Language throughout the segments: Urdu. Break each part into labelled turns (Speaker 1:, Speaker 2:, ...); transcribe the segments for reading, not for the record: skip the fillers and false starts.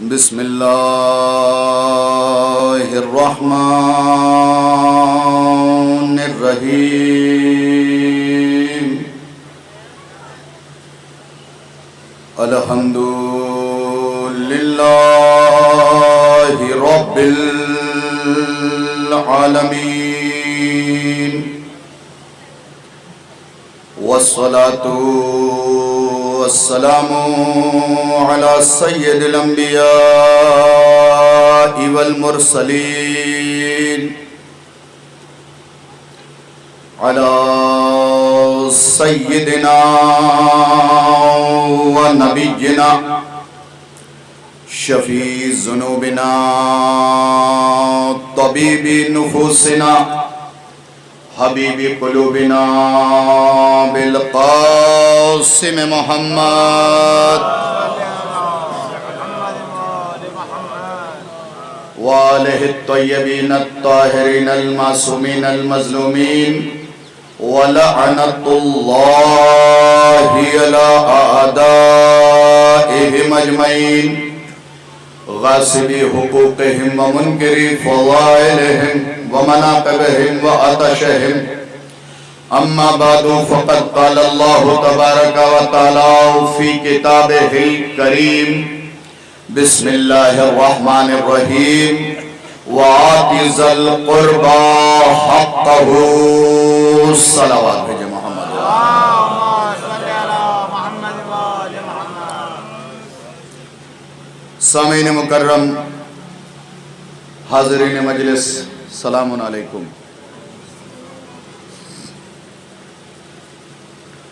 Speaker 1: بسم اللہ الرحمن الرحیم الحمد للہ رب العالمین والصلاة والسلام على سید الانبیاء والمرسلین على سیدنا ونبینا شفیع ذنوبنا طبیب نفوسنا حبیب قلوبنا بالقاسم محمد وآلہ الطیبین الطاہرین المعصومین المظلومین ولعنت اللہ علی اعدائہم اجمعین غاصبی حقوقہم ومنکری فضائلہم ومناقبہم وعطشہم اما بعد فقد قال اللہ تبارک و تعالی فی کتابہ الکریم بسم اللہ الرحمن الرحیم وآت ذی القربى حقہ صلوات بھیجے محمد سامعین مکرم حاضرین مجلس السلام علیکم۔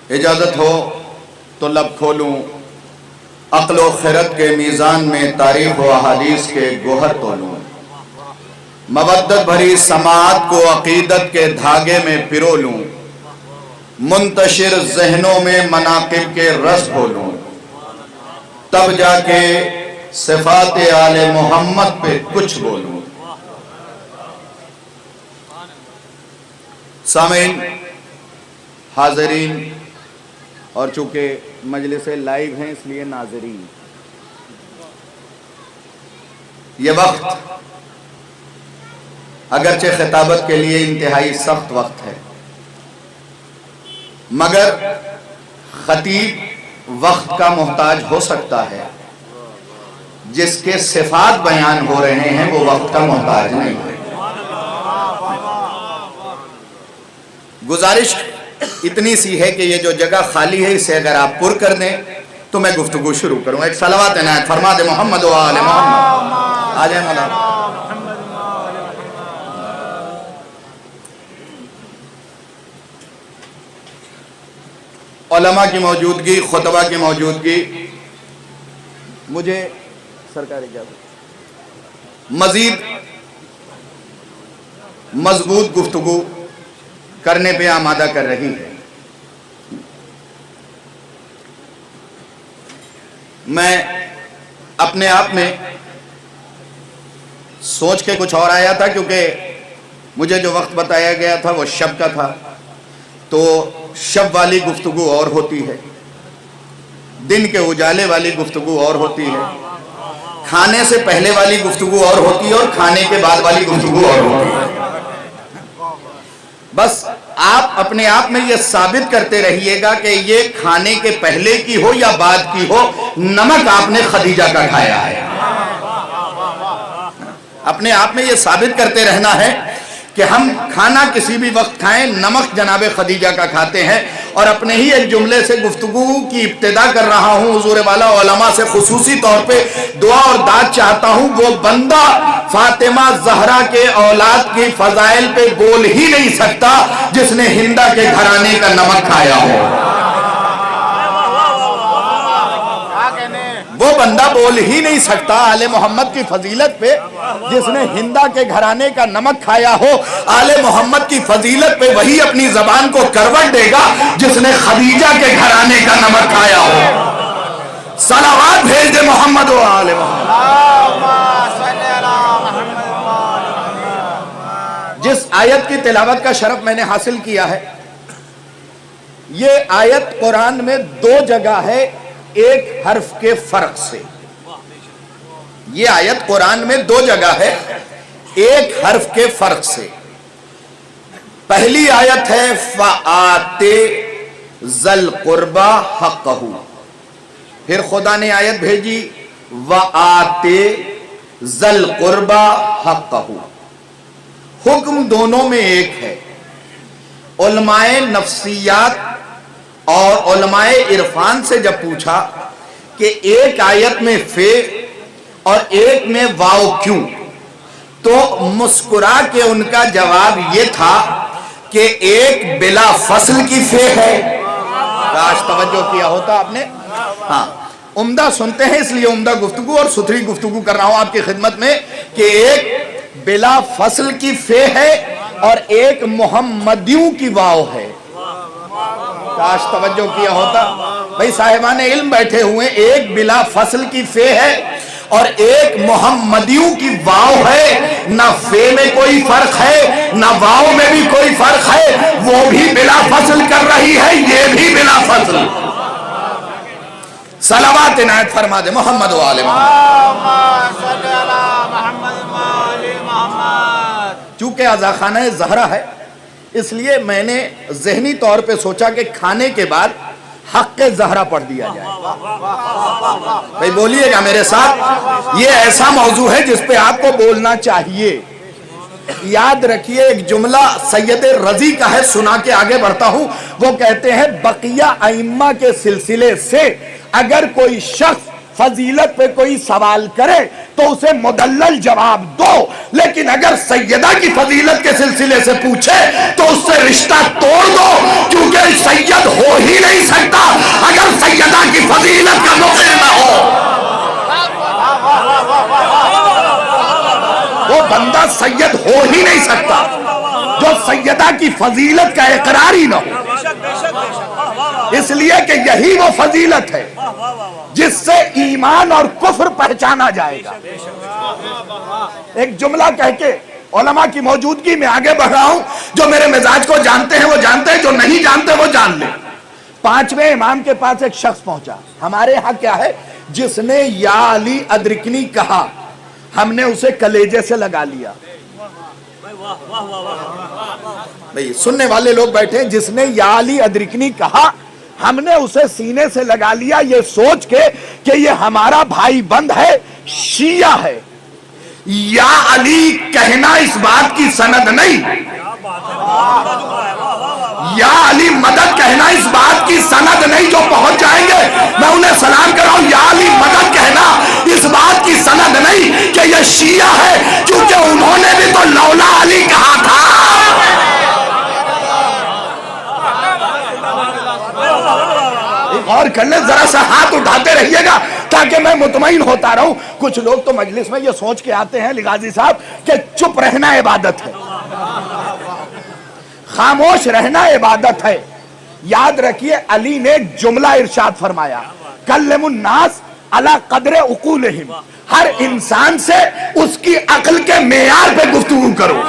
Speaker 1: اجازت ہو تو لب کھولوں عقل و خرد کے میزان میں تاریخ و احادیث کے گوہر تولوں، مودت بھری سماعت کو عقیدت کے دھاگے میں پرو لوں، منتشر ذہنوں میں مناقب کے رس کھولوں، تب جا کے صفات آل محمد پہ کچھ بولوں۔ سامعین، حاضرین، اور چونکہ مجلس لائیو ہیں اس لیے ناظرین، یہ وقت اگرچہ خطابت کے لیے انتہائی سخت وقت ہے، مگر خطیب وقت کا محتاج ہو سکتا ہے، جس کے صفات بیان ہو رہے ہیں وہ وقت کا محتاج نہیں ہے۔ گزارش اتنی سی ہے کہ یہ جو جگہ خالی ہے اسے اگر آپ پر کر دیں تو میں گفتگو شروع کروں۔ ایک صلوات عنایت فرما دے محمد و آل محمد۔ آ جائیں مولانا۔ علماء کی موجودگی، خطبہ کی موجودگی، مجھے سرکار اجازت مزید مضبوط گفتگو کرنے پہ آمادہ کر رہی ہے۔ میں اپنے آپ میں سوچ کے کچھ اور آیا تھا، کیونکہ مجھے جو وقت بتایا گیا تھا وہ شب کا تھا، تو شب والی گفتگو اور ہوتی ہے، دن کے اجالے والی گفتگو اور ہوتی ہے، کھانے سے پہلے والی گفتگو اور ہوتی ہے، اور کھانے کے بعد والی گفتگو اور ہوتی ہے۔ بس آپ اپنے آپ میں یہ ثابت کرتے رہیے گا کہ یہ کھانے کے پہلے کی ہو یا بعد کی ہو، نمک آپ نے خدیجہ کا کھایا ہے۔ اپنے آپ میں یہ ثابت کرتے رہنا ہے کہ ہم کھانا کسی بھی وقت کھائیں، نمک جناب خدیجہ کا کھاتے ہیں۔ اور اپنے ہی ایک جملے سے گفتگو کی ابتدا کر رہا ہوں، حضور والا علماء سے خصوصی طور پہ دعا اور داد چاہتا ہوں، وہ بندہ فاطمہ زہرا کے اولاد کی فضائل پہ بول ہی نہیں سکتا جس نے ہندہ کے گھرانے کا نمک کھایا ہو۔ وہ بندہ بول ہی نہیں سکتا آل محمد کی فضیلت پہ جس نے ہندہ کے گھرانے کا نمک کھایا ہو۔ آل محمد کی فضیلت پہ وہی اپنی زبان کو کروٹ دے گا جس نے خدیجہ کے گھرانے کا نمک کھایا ہو۔ صلوات بھیج دے محمد و آل محمد۔ جس آیت کی تلاوت کا شرف میں نے حاصل کیا ہے، یہ آیت قرآن میں 2 جگہ ہے ایک حرف کے فرق سے۔ یہ آیت قرآن میں 2 جگہ ہے ایک حرف کے فرق سے. پہلی آیت ہے فآتے ذل قربا حقہ، پھر خدا نے آیت بھیجی وآتے ذل قربا حقہ. حکم دونوں میں ایک ہے. علماء نفسیات اور علماء عرفان سے جب پوچھا کہ ایک آیت میں فے اور ایک میں واو کیوں، تو مسکرا کے ان کا جواب یہ تھا کہ ایک بلا فصل کی فے ہے. کاش توجہ کیا ہوتا آپ نے. ہاں عمدہ سنتے ہیں اس لیے عمدہ گفتگو اور ستھری گفتگو کر رہا ہوں آپ کی خدمت میں کہ ایک بلا فصل کی فے ہے اور ایک محمدیوں کی واو ہے. کاش توجہ کیا ہوتا. بھئی صاحبان علم بیٹھے ہوئے، ایک بلا فصل کی فے ہے اور ایک محمدیوں کی واو ہے. نہ فے میں کوئی فرق ہے نہ واو میں بھی کوئی فرق ہے. وہ بھی بلا فصل کر رہی ہے، یہ بھی بلا فصل. صلوات عنایت فرما دے محمد و آل محمد. چونکہ عزا خانہ زہرہ ہے اس لیے میں نے ذہنی طور پہ سوچا کہ کھانے کے بعد حق زہرہ پڑھ دیا جائے. بھئی بولیے گا میرے ساتھ. یہ ایسا موضوع ہے جس پہ آپ کو بولنا چاہیے. یاد رکھیے ایک جملہ سید رضی کا ہے، سنا کے آگے بڑھتا ہوں. وہ کہتے ہیں بقیہ ائمہ کے سلسلے سے اگر کوئی شخص فضیلت پہ کوئی سوال کرے تو اسے مدلل جواب دو، لیکن اگر سیدہ کی فضیلت کے سلسلے سے پوچھے تو اس سے رشتہ توڑ دو، کیونکہ سید ہو ہی نہیں سکتا اگر سیدہ کی فضیلت کا نقل نہ ہو. وہ بندہ سید ہو ہی نہیں سکتا جو سیدہ کی فضیلت کا اقرار ہی نہ ہو. اس لیے کہ یہی وہ فضیلت ہے جس سے ایمان اور کفر پہچانا جائے گا. ایک جملہ کہہ کے علماء کی موجودگی میں آگے بڑھ رہا ہوں. جو میرے مزاج کو جانتے ہیں وہ جانتے ہیں، جو نہیں جانتے وہ جان لیں. 5ویں امام کے پاس ایک شخص پہنچا. ہمارے ہاں کیا ہے، جس نے یا علی ادرکنی کہا ہم نے اسے کلیجے سے لگا لیا. بھئی سننے والے لوگ بیٹھے، جس نے یا علی ادرکنی کہا ہم نے اسے سینے سے لگا لیا، یہ سوچ کے کہ یہ ہمارا بھائی بند ہے، شیعہ ہے. یا علی کہنا اس بات کی سند نہیں، یا علی مدد کہنا اس بات کی سند نہیں. جو پہنچ جائیں گے میں انہیں سلام کر رہا ہوں. یا علی مدد کہنا اس بات کی سند نہیں کہ یہ شیعہ ہے، کیونکہ انہوں نے بھی تو لولا علی کہا تھا. اور کر لیں، ذرا سا ہاتھ اٹھاتے رہیے گا تاکہ میں مطمئن ہوتا رہوں. کچھ لوگ تو مجلس میں یہ سوچ کے آتے ہیں لغازی صاحب کہ چپ رہنا عبادت ہے، خاموش رہنا عبادت ہے. یاد رکھیے علی نے ایک جملہ ارشاد فرمایا، کلم الناس علی قدر عقولہم. ہر انسان سے اس کی عقل کے معیار پہ گفتگو کرو.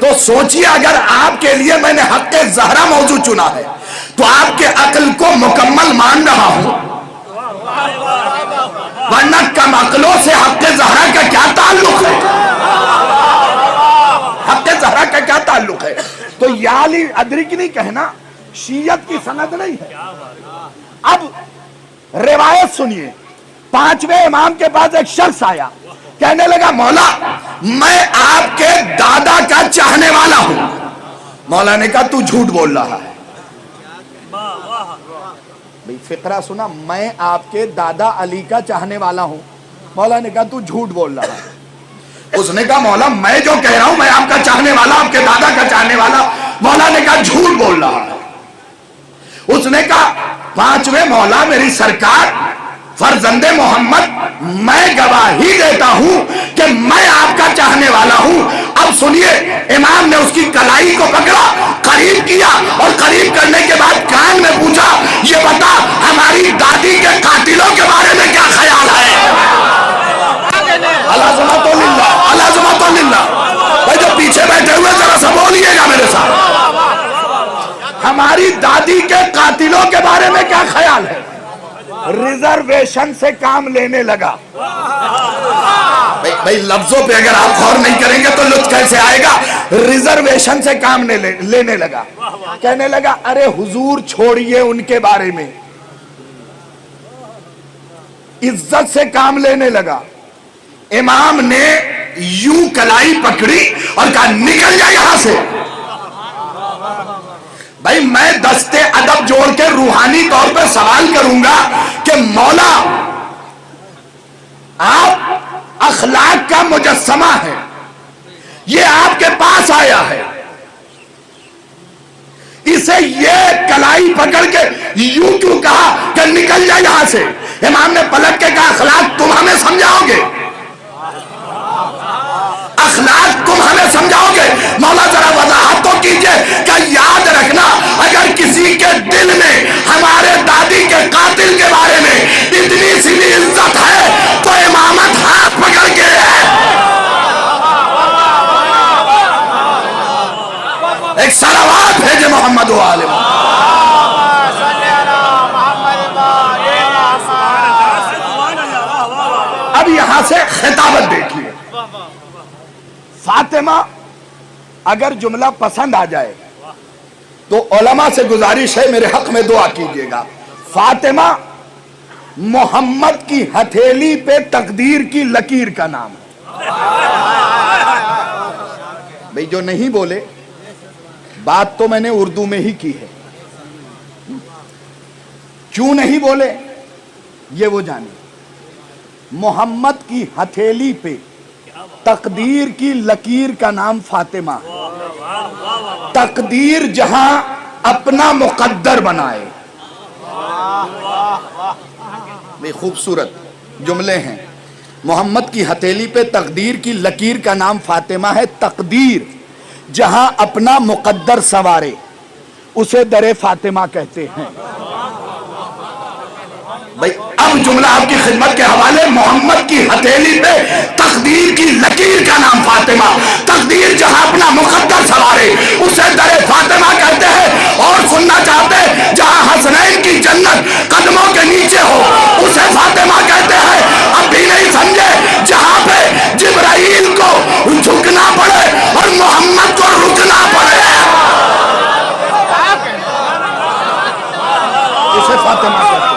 Speaker 1: تو سوچئے اگر آپ کے لیے میں نے حق زہرہ موضوع چنا ہے تو آپ کے عقل کو مکمل مان رہا ہوں، ورنہ کم عقلوں سے حق زہرہ کا کیا تعلق ہے؟ حق زہرہ کا کیا تعلق ہے؟ تو یا علی ادرکنی کہنا شیعت کی سند نہیں ہے. اب روایت سنیے. 5ویں امام کے پاس ایک شخص آیا، کہنے لگا مولا میں آپ کے دادا کا چاہنے والا ہوں. مولا نے کہا تو جھوٹ بول رہا ہے. بھئی فقرہ سنا، میں آپ کے دادا علی کا چاہنے والا ہوں. مولا نے کہا تو جھوٹ بول رہا ہے. اس نے کہا مولا میں جو کہہ رہا ہوں میں آپ کا چاہنے والا، آپ کے دادا کا چاہنے والا. مولا نے کہا جھوٹ بول رہا ہے. اس نے کہا 5ویں مولا میری سرکار فرزند محمد میں گواہی دیتا ہوں کہ میں آپ کا چاہنے والا ہوں. اب سنیے، امام نے اس کی کلائی کو پکڑا، قریب کیا اور قریب کرنے کے بعد کان میں پوچھا یہ بتا ہماری دادی کے قاتلوں کے بارے میں کیا خیال ہے؟ العظمت للہ، العظمت للہ. بھائی جو پیچھے بیٹھے ہوئے ذرا سا بولیے گا میرے ساتھ، ہماری دادی کے قاتلوں کے بارے میں کیا خیال ہے؟ رضا
Speaker 2: ریزرویشن سے کام لینے لگا.
Speaker 1: بھائی لفظوں پہ اگر آپ غور نہیں کریں گے تو لطف کیسے آئے گا؟
Speaker 2: ریزرویشن سے کام لینے لگا. کہنے لگا ارے حضور چھوڑیے ان کے بارے میں. عزت سے کام لینے لگا. امام نے یوں کلائی پکڑی اور کہا نکل جا یہاں سے. بھائی میں دستے ادب جوڑ کے روحانی طور پہ سوال کروں گا کہ مولا آپ اخلاق کا مجسمہ ہے، یہ آپ کے پاس آیا ہے، اسے یہ کلائی پکڑ کے یوں کیوں کہا کہ نکل جا یہاں سے؟ امام نے پلٹ کے کہا اخلاق تم ہمیں سمجھاؤ گے، اخلاق تم ہمیں سمجھاؤ گے؟ مولا ذرا وضاحت تو کیجئے کہ یاد رکھنا اگر کسی کے دل میں ہمارے دادی کے قاتل کے بارے میں اتنی سی بھی عزت ہے تو امامت ہاتھ پکڑ کے ہے. ایک صلوات بھیجے محمد و آل محمد. اب یہاں سے خطابت دیکھیے. فاطمہ اگر جملہ پسند آ جائے تو علماء سے گزارش ہے میرے حق میں دعا کیجئے گا. فاطمہ محمد کی ہتھیلی پہ تقدیر کی لکیر کا نام ہے. بھئی جو نہیں بولے بات تو میں نے اردو میں ہی کی ہے، کیوں نہیں بولے یہ وہ جانے. محمد کی ہتھیلی پہ تقدیر کی لکیر کا نام فاطمہ ہے. تقدیر جہاں اپنا مقدر بنائے. بے خوبصورت جملے ہیں. محمد کی ہتھیلی پہ تقدیر کی لکیر کا نام فاطمہ ہے. تقدیر جہاں اپنا مقدر سوارے اسے در فاطمہ کہتے ہیں. بھائی اب جملہ آپ کی خدمت کے حوالے. محمد کی ہتھیلی پہ تقدیر کی لکیر کا نام فاطمہ. تقدیر جہاں اپنا مقدر سوارے اسے در فاطمہ کہتے ہیں. اور سننا چاہتے جہاں حسنین کی جنت قدموں کے نیچے ہو اسے فاطمہ کہتے ہیں. اب بھی نہیں سمجھے جہاں پہ جبرائیل کو جھکنا پڑے اور محمد کو رکنا پڑے اسے فاطمہ کہتے ہیں.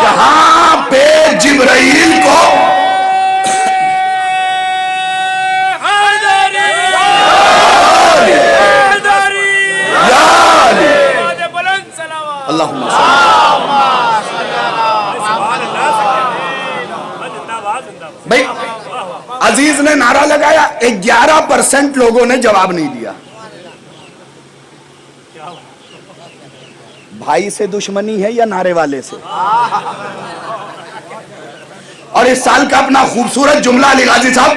Speaker 2: جہاں پہ جبرائیل کو اللہم بھائی عزیز نے نعرہ لگایا. 11% لوگوں نے جواب نہیں دیا. بھائی سے دشمنی ہے یا نعرے والے سے؟ اور اس سال کا اپنا خوبصورت جملہ علی غازی صاحب،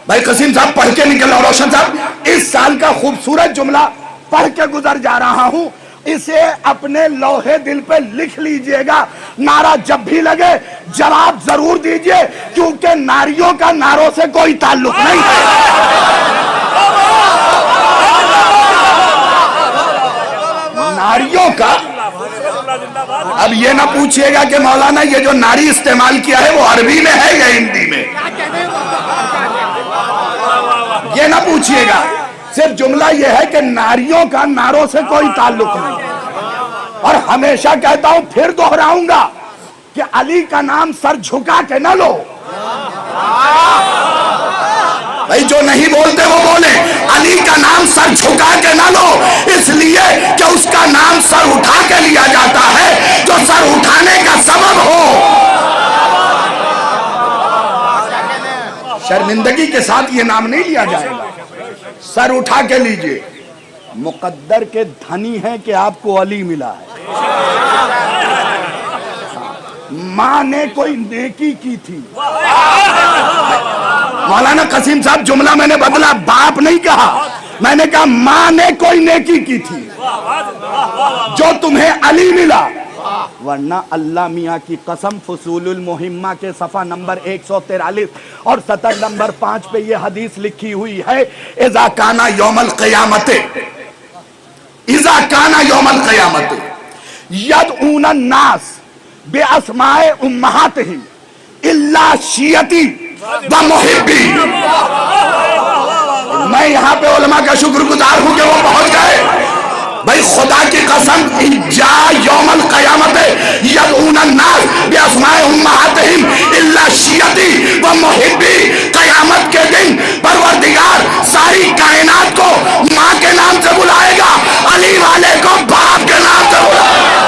Speaker 2: بھائی قسیم صاحب پڑھ کے نکل رہا، روشن صاحب اس سال کا خوبصورت جملہ پڑھ کے گزر جا رہا ہوں، اسے اپنے لوہے دل پہ لکھ لیجئے گا. نعرہ جب بھی لگے جواب ضرور دیجئے کیونکہ ناریوں کا نعروں سے کوئی تعلق نہیں ہے. ناریوں کا اب یہ نہ پوچھئے گا کہ مولانا یہ جو ناری استعمال کیا ہے وہ عربی میں ہے یا ہندی میں، یہ نہ پوچھئے گا. صرف جملہ یہ ہے کہ ناریوں کا ناروں سے کوئی تعلق نہیں. اور ہمیشہ کہتا ہوں پھر دہراؤں گا کہ علی کا نام سر جھکا کے نہ لو. بھائی جو نہیں بولتے وہ بولیں. علی کا نام سر جھکا کے نہ لو اس لیے کہ اس کا نام سر اٹھا کے لیا جاتا ہے جو سر اٹھانے کا سبب ہو. شرمندگی کے ساتھ یہ نام نہیں لیا جائے گا. سر اٹھا کے لیجئے. مقدر کے دھنی ہیں کہ آپ کو علی ملا ہے. ماں نے کوئی نیکی کی تھی. مولانا قسیم صاحب جملہ میں نے بدلا، باپ نہیں کہا، میں نے کہا ماں نے کوئی نیکی کی تھی جو تمہیں علی ملا. ورنہ اللہ میاں کی قسم فصول المہمہ کے صفحہ نمبر 143 اور سطر نمبر 5 پہ یہ حدیث لکھی ہوئی ہے. اذا کانا یوم القیامت، اذا کانا یوم القیامت یدعون الناس بے اسمائے امہاتہم الا شیعتی و محبی. میں یہاں پہ علماء کا شکر گزار ہوں کہ وہ پہنچ گئے. بھائی خدا کی قسم جا یوم القیامت یدعون الناس باسماء امہاتہم الا شیعتی و محبی. قیامت کے دن پروردگار ساری کائنات کو ماں کے نام سے بلائے گا, علی والے کو باپ کے نام سے بلائے گا.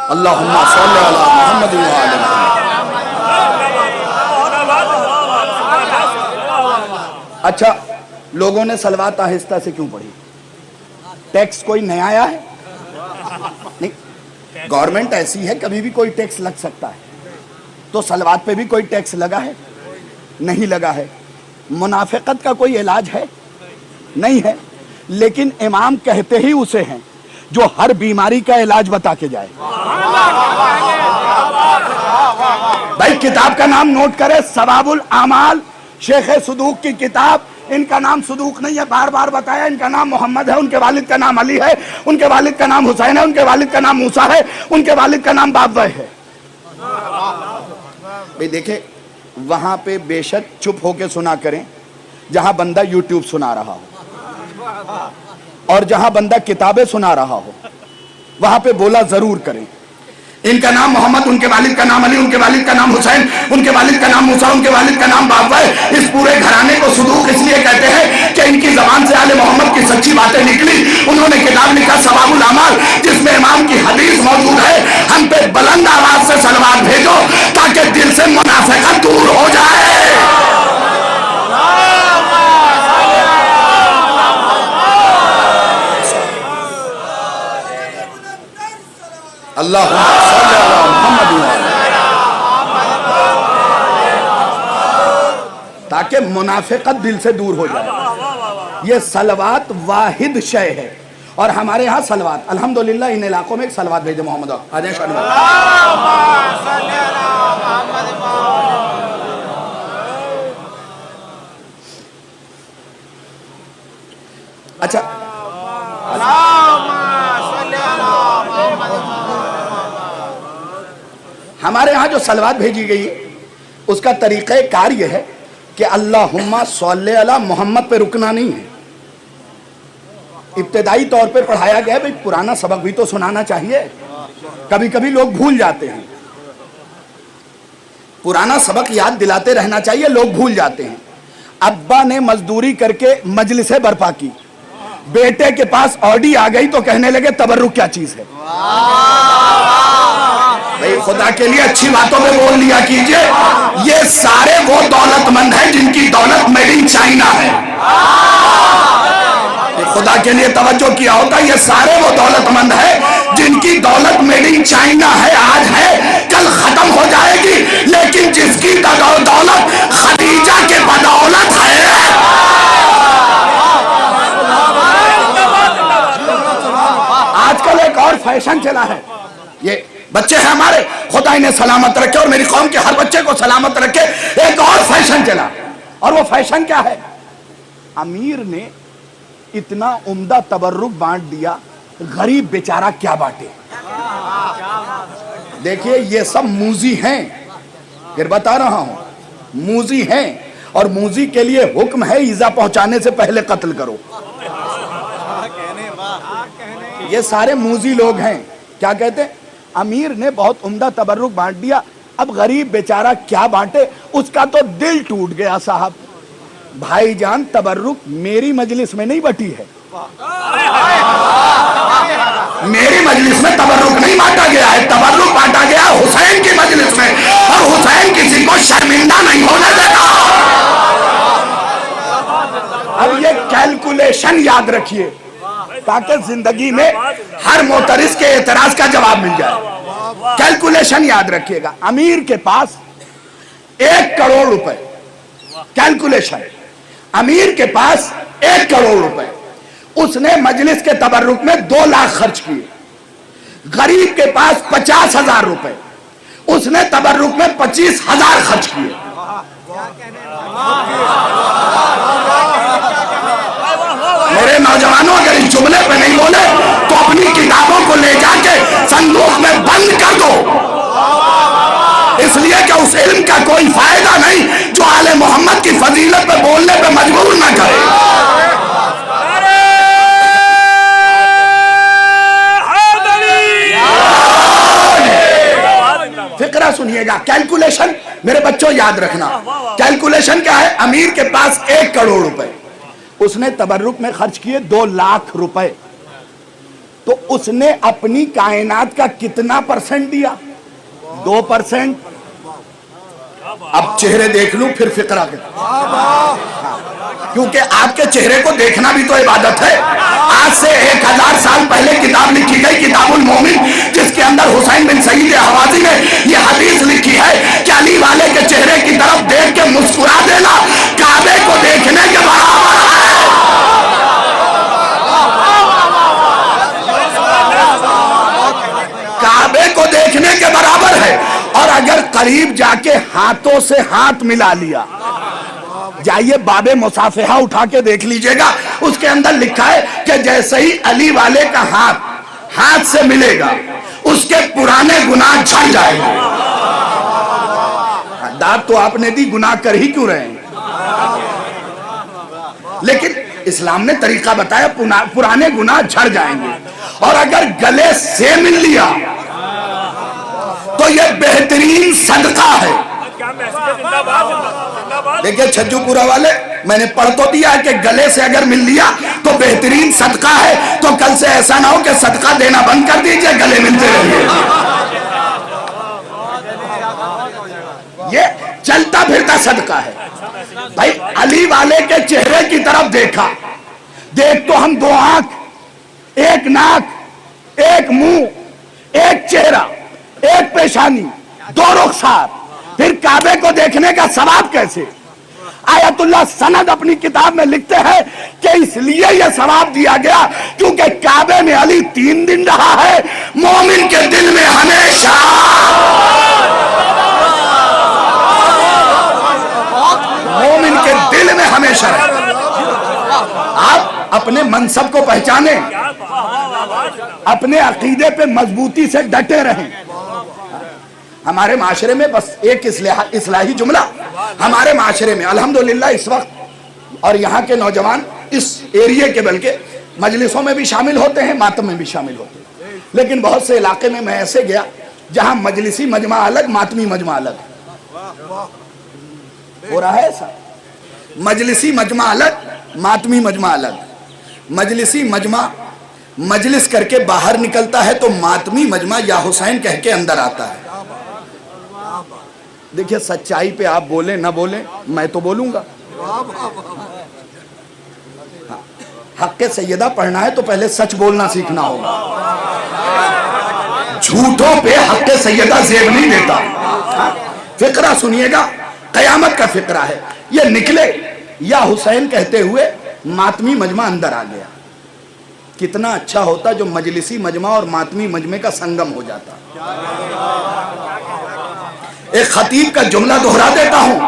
Speaker 2: اللہم صلی علی محمد و علی محمد. اچھا, لوگوں نے صلوات آہستہ سے کیوں پڑھی؟ ٹیکس کوئی نیا آیا ہے؟ نہیں, گورنمنٹ ایسی ہے کبھی بھی کوئی ٹیکس لگ سکتا ہے. تو صلوات پہ بھی کوئی ٹیکس لگا ہے؟ نہیں لگا ہے. منافقت کا کوئی علاج ہے؟ نہیں ہے. لیکن امام کہتے ہی اسے ہیں جو ہر بیماری کا علاج بتا کے جائے. بھائی کتاب کا نام نوٹ کرے, ثواب الاعمال, شیخ صدوق کی کتاب. ان کا نام صدوق نہیں ہے, بار بار بتایا. ان کا نام محمد ہے, ان کے والد کا نام علی ہے, ان کے والد کا نام حسین ہے, ان کے والد کا نام موسیٰ ہے, ان کے والد کا نام بابوہ ہے. بھئی دیکھیں, وہاں پہ بے شک چپ ہو کے سنا کریں جہاں بندہ یوٹیوب سنا رہا ہو, اور جہاں بندہ کتابیں سنا رہا ہو وہاں پہ بولا ضرور کریں. ان کا نام محمد, ان کے والد کا نام علی, ان کے والد کا نام حسین, ان کے والد کا نام موسیٰ, ان کے والد کا نام بابوہ. اس پورے گھرانے کو صدوق اس لیے کہتے ہیں کہ ان کی زبان سے آل محمد کی سچی باتیں نکلی. انہوں نے کتاب لکھا ثواب الاعمال, جس میں امام کی حدیث موجود ہے, ہم پہ بلند آواز سے صلوات بھیجو تاکہ دل سے منافقت دور ہو جائے. اللہم صلی علی محمد و علی, تاکہ منافقت دل سے دور ہو جائے. یہ صلوات واحد شے ہے, اور ہمارے ہاں صلوات الحمدللہ ان علاقوں میں ایک صلوات بھیجے محمد آ جائیں شاہ. اچھا, ہمارے ہاں جو صلوات بھیجی گئی اس کا طریقہ کار یہ ہے کہ اللہم صلی علی محمد پہ رکنا نہیں ہے. ابتدائی طور پہ پڑھایا گیا ہے, بھئی پرانا سبق بھی تو سنانا چاہیے. کبھی کبھی لوگ بھول جاتے ہیں, پرانا سبق یاد دلاتے رہنا چاہیے, لوگ بھول جاتے ہیں. ابا نے مزدوری کر کے مجلسیں برپا کی, بیٹے کے پاس آڈی آ گئی تو کہنے لگے تبرک کیا چیز ہے. بھئی خدا کے لیے اچھی باتوں پہ بول لیا کیجئے. یہ سارے وہ دولت مند ہیں جن کی دولت میڈ ان چائنا ہے. خدا کے لیے توجہ کیا ہوتا, یہ سارے وہ دولت مند ہیں جن کی دولت میڈ ان چائنا ہے. آج ہے کل ختم ہو جائے گی, لیکن جس کی دولت خدیجہ کے بدولت ہے. آج کل ایک اور فیشن چلا ہے, یہ بچے ہیں ہمارے, خدا انہیں سلامت رکھے اور میری قوم کے ہر بچے کو سلامت رکھے. ایک اور فیشن چلا, اور وہ فیشن کیا ہے؟ امیر نے اتنا عمدہ تبرک بانٹ دیا, غریب بیچارہ کیا بانٹے. دیکھیے یہ سب موذی ہیں, پھر بتا رہا ہوں موذی ہیں, اور موذی کے لیے حکم ہے ایذا پہنچانے سے پہلے قتل کرو. یہ سارے موذی لوگ ہیں. کیا کہتے ہیں؟ امیر نے بہت عمدہ تبرک بانٹ دیا, اب غریب بیچارہ کیا بانٹے. اس کا تو دل ٹوٹ گیا صاحب. بھائی جان تبرک میری مجلس میں نہیں بٹی ہے, میری مجلس میں تبرک نہیں بانٹا گیا ہے, تبرک بانٹا گیا حسین کی مجلس میں, اور حسین کسی کو شرمندہ نہیں ہونے دیتا. اب یہ کیلکولیشن یاد رکھیے تاکہ زندگی میں ہر معترض کے اعتراض کا جواب مل جائے. کیلکولیشن یاد رکھیے گا, امیر کے پاس 1 کروڑ روپے, کیلکولیشن, امیر کے پاس 1 کروڑ روپے, اس نے مجلس کے تبرک میں 2 لاکھ خرچ کیے. غریب کے پاس 50,000 روپے, اس نے تبرک میں 25,000 خرچ کیے. میرے نوجوانوں اگر اس جملے پہ نہیں بولے تو اپنی کتابوں کو لے جا کے صندوق میں بند کر دو، اس لیے کہ اس علم کا کوئی فائدہ نہیں جو آل محمد کی فضیلت پہ بولنے پہ مجبور نہ کرے۔ فقرہ سنیے گا، کیلکولیشن میرے بچوں یاد رکھنا، کیلکولیشن کیا ہے؟ امیر کے پاس 1 کروڑ روپے، اس نے تبرک میں خرچ کیے 2 لاکھ روپے، تو اس نے اپنی کائنات کا کتنا پرسنٹ دیا؟ 2%۔ اب چہرے دیکھ لوں پھر فقرہ کے، کیونکہ آپ کے چہرے کو دیکھنا بھی تو عبادت ہے۔ آج سے 1000 سال پہلے کتاب لکھی گئی کتاب المومن، جس کے اندر حسین بن سعید حوازی نے یہ حدیث لکھی ہے کہ علی والے کے چہرے کی طرف دیکھ کے مسکرا دینا کعبے کو دیکھنے کے برابر ہے۔ کعبے کو دیکھنے کے برابر ہے، اور اگر قریب جا کے ہاتھوں سے ہاتھ ملا لیا، جائیے باب مصافحہ اٹھا کے دیکھ لیجئے گا، اس کے اندر لکھا ہے کہ جیسے ہی علی والے کا ہاتھ سے ملے گا اس کے پرانے گناہ جھڑ جائیں گے۔ داد تو آپ نے دی، گناہ کر ہی کیوں رہے ہیں؟ لیکن اسلام نے طریقہ بتایا، پرانے گناہ جھڑ جائیں گے۔ اور اگر گلے سے مل لیا تو یہ بہترین صدقہ ہے۔ دیکھیں چھجو پورا والے، میں نے پڑھ تو دیا ہے کہ گلے سے اگر مل لیا تو بہترین صدقہ ہے، تو کل سے ایسا نہ ہو کہ صدقہ دینا بند کر دیجئے، گلے ملتے رہیے۔ یہ چلتا پھرتا صدقہ ہے۔ بھائی علی والے کے چہرے کی طرف دیکھا، دیکھ تو ہم 2 آنکھ، 1 ناک، 1 منہ، 1 چہرہ، 1 پیشانی، 2 رخسار، پھر کعبے کو دیکھنے کا ثواب کیسے؟ آیت اللہ سند اپنی کتاب میں لکھتے ہیں کہ اس لیے یہ ثواب دیا گیا کیونکہ کعبے میں علی 3 دن رہا ہے، مومن کے دل میں ہمیشہ۔ مومن کے دل میں ہمیشہ رہے۔ آپ اپنے منصب کو پہچانیں، اپنے عقیدے پہ مضبوطی سے ڈٹے رہیں۔ ہمارے معاشرے میں بس ایک اصلاحی جملہ، ہمارے معاشرے میں الحمدللہ اس وقت، اور یہاں کے نوجوان اس ایریے کے بلکہ مجلسوں میں بھی شامل ہوتے ہیں، ماتم میں بھی شامل ہوتے ہیں، لیکن بہت سے علاقے میں ایسے گیا جہاں مجلسی مجمع الگ، ماتمی مجمع الگ ہو رہا ہے۔ ایسا مجلسی مجمع الگ، ماتمی مجمع الگ۔ مجلسی مجمع مجلس کر کے باہر نکلتا ہے تو ماتمی مجمع یا حسین کہہ کے اندر آتا ہے۔ دیکھیے سچائی پہ آپ بولیں نہ بولیں، میں تو بولوں گا۔ حق سیدہ پڑھنا ہے تو پہلے سچ بولنا سیکھنا ہوگا، جھوٹوں پہ حق سیدہ زیب نہیں دیتا۔ فقرہ سنیے گا، قیامت کا فقرہ ہے۔ یہ نکلے یا حسین کہتے ہوئے ماتمی مجمع اندر آ گیا، کتنا اچھا ہوتا جو مجلسی مجمع اور ماتمی مجمع کا سنگم ہو جاتا۔ ایک خطیب کا جملہ دہرا دیتا ہوں،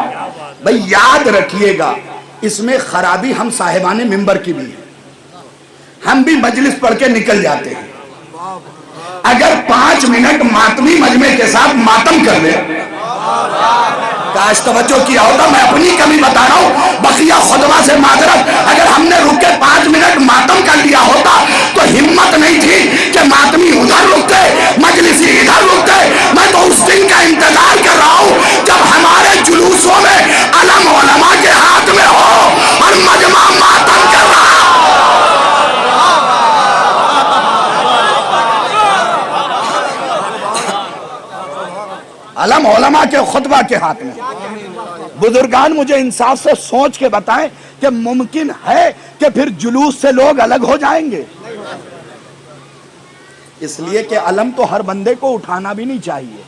Speaker 2: بھئی یاد رکھیے گا، اس میں خرابی ہم صاحبان منبر کی بھی ہے۔ ہم بھی مجلس پڑھ کے نکل جاتے ہیں، اگر 5 منٹ ماتمی مجمع کے ساتھ ماتم کر لیں، کاش توجہ کیا ہوتا، میں اپنی کمی بتا رہا ہوں، بقیہ خطبہ سے معذرت، اگر ہم نے رک کے 5 منٹ ماتم کر لیا ہوتا تو ہمت نہیں تھی کہ ماتمی ادھر رکتے، مجلسی ادھر رکتے۔ میں تو اس دن کا انتظار کر رہا ہوں جب ہمارے جلوسوں میں علم علماء کے ہاتھ میں ہو اور مجمع ماتم کر رہا۔ علم علماء کے خطبہ کے ہاتھ میں۔ بزرگان مجھے انصاف سے سوچ کے بتائیں کہ ممکن ہے کہ پھر جلوس سے لوگ الگ ہو جائیں گے؟ اس لیے کہ علم تو ہر بندے کو اٹھانا بھی نہیں چاہیے۔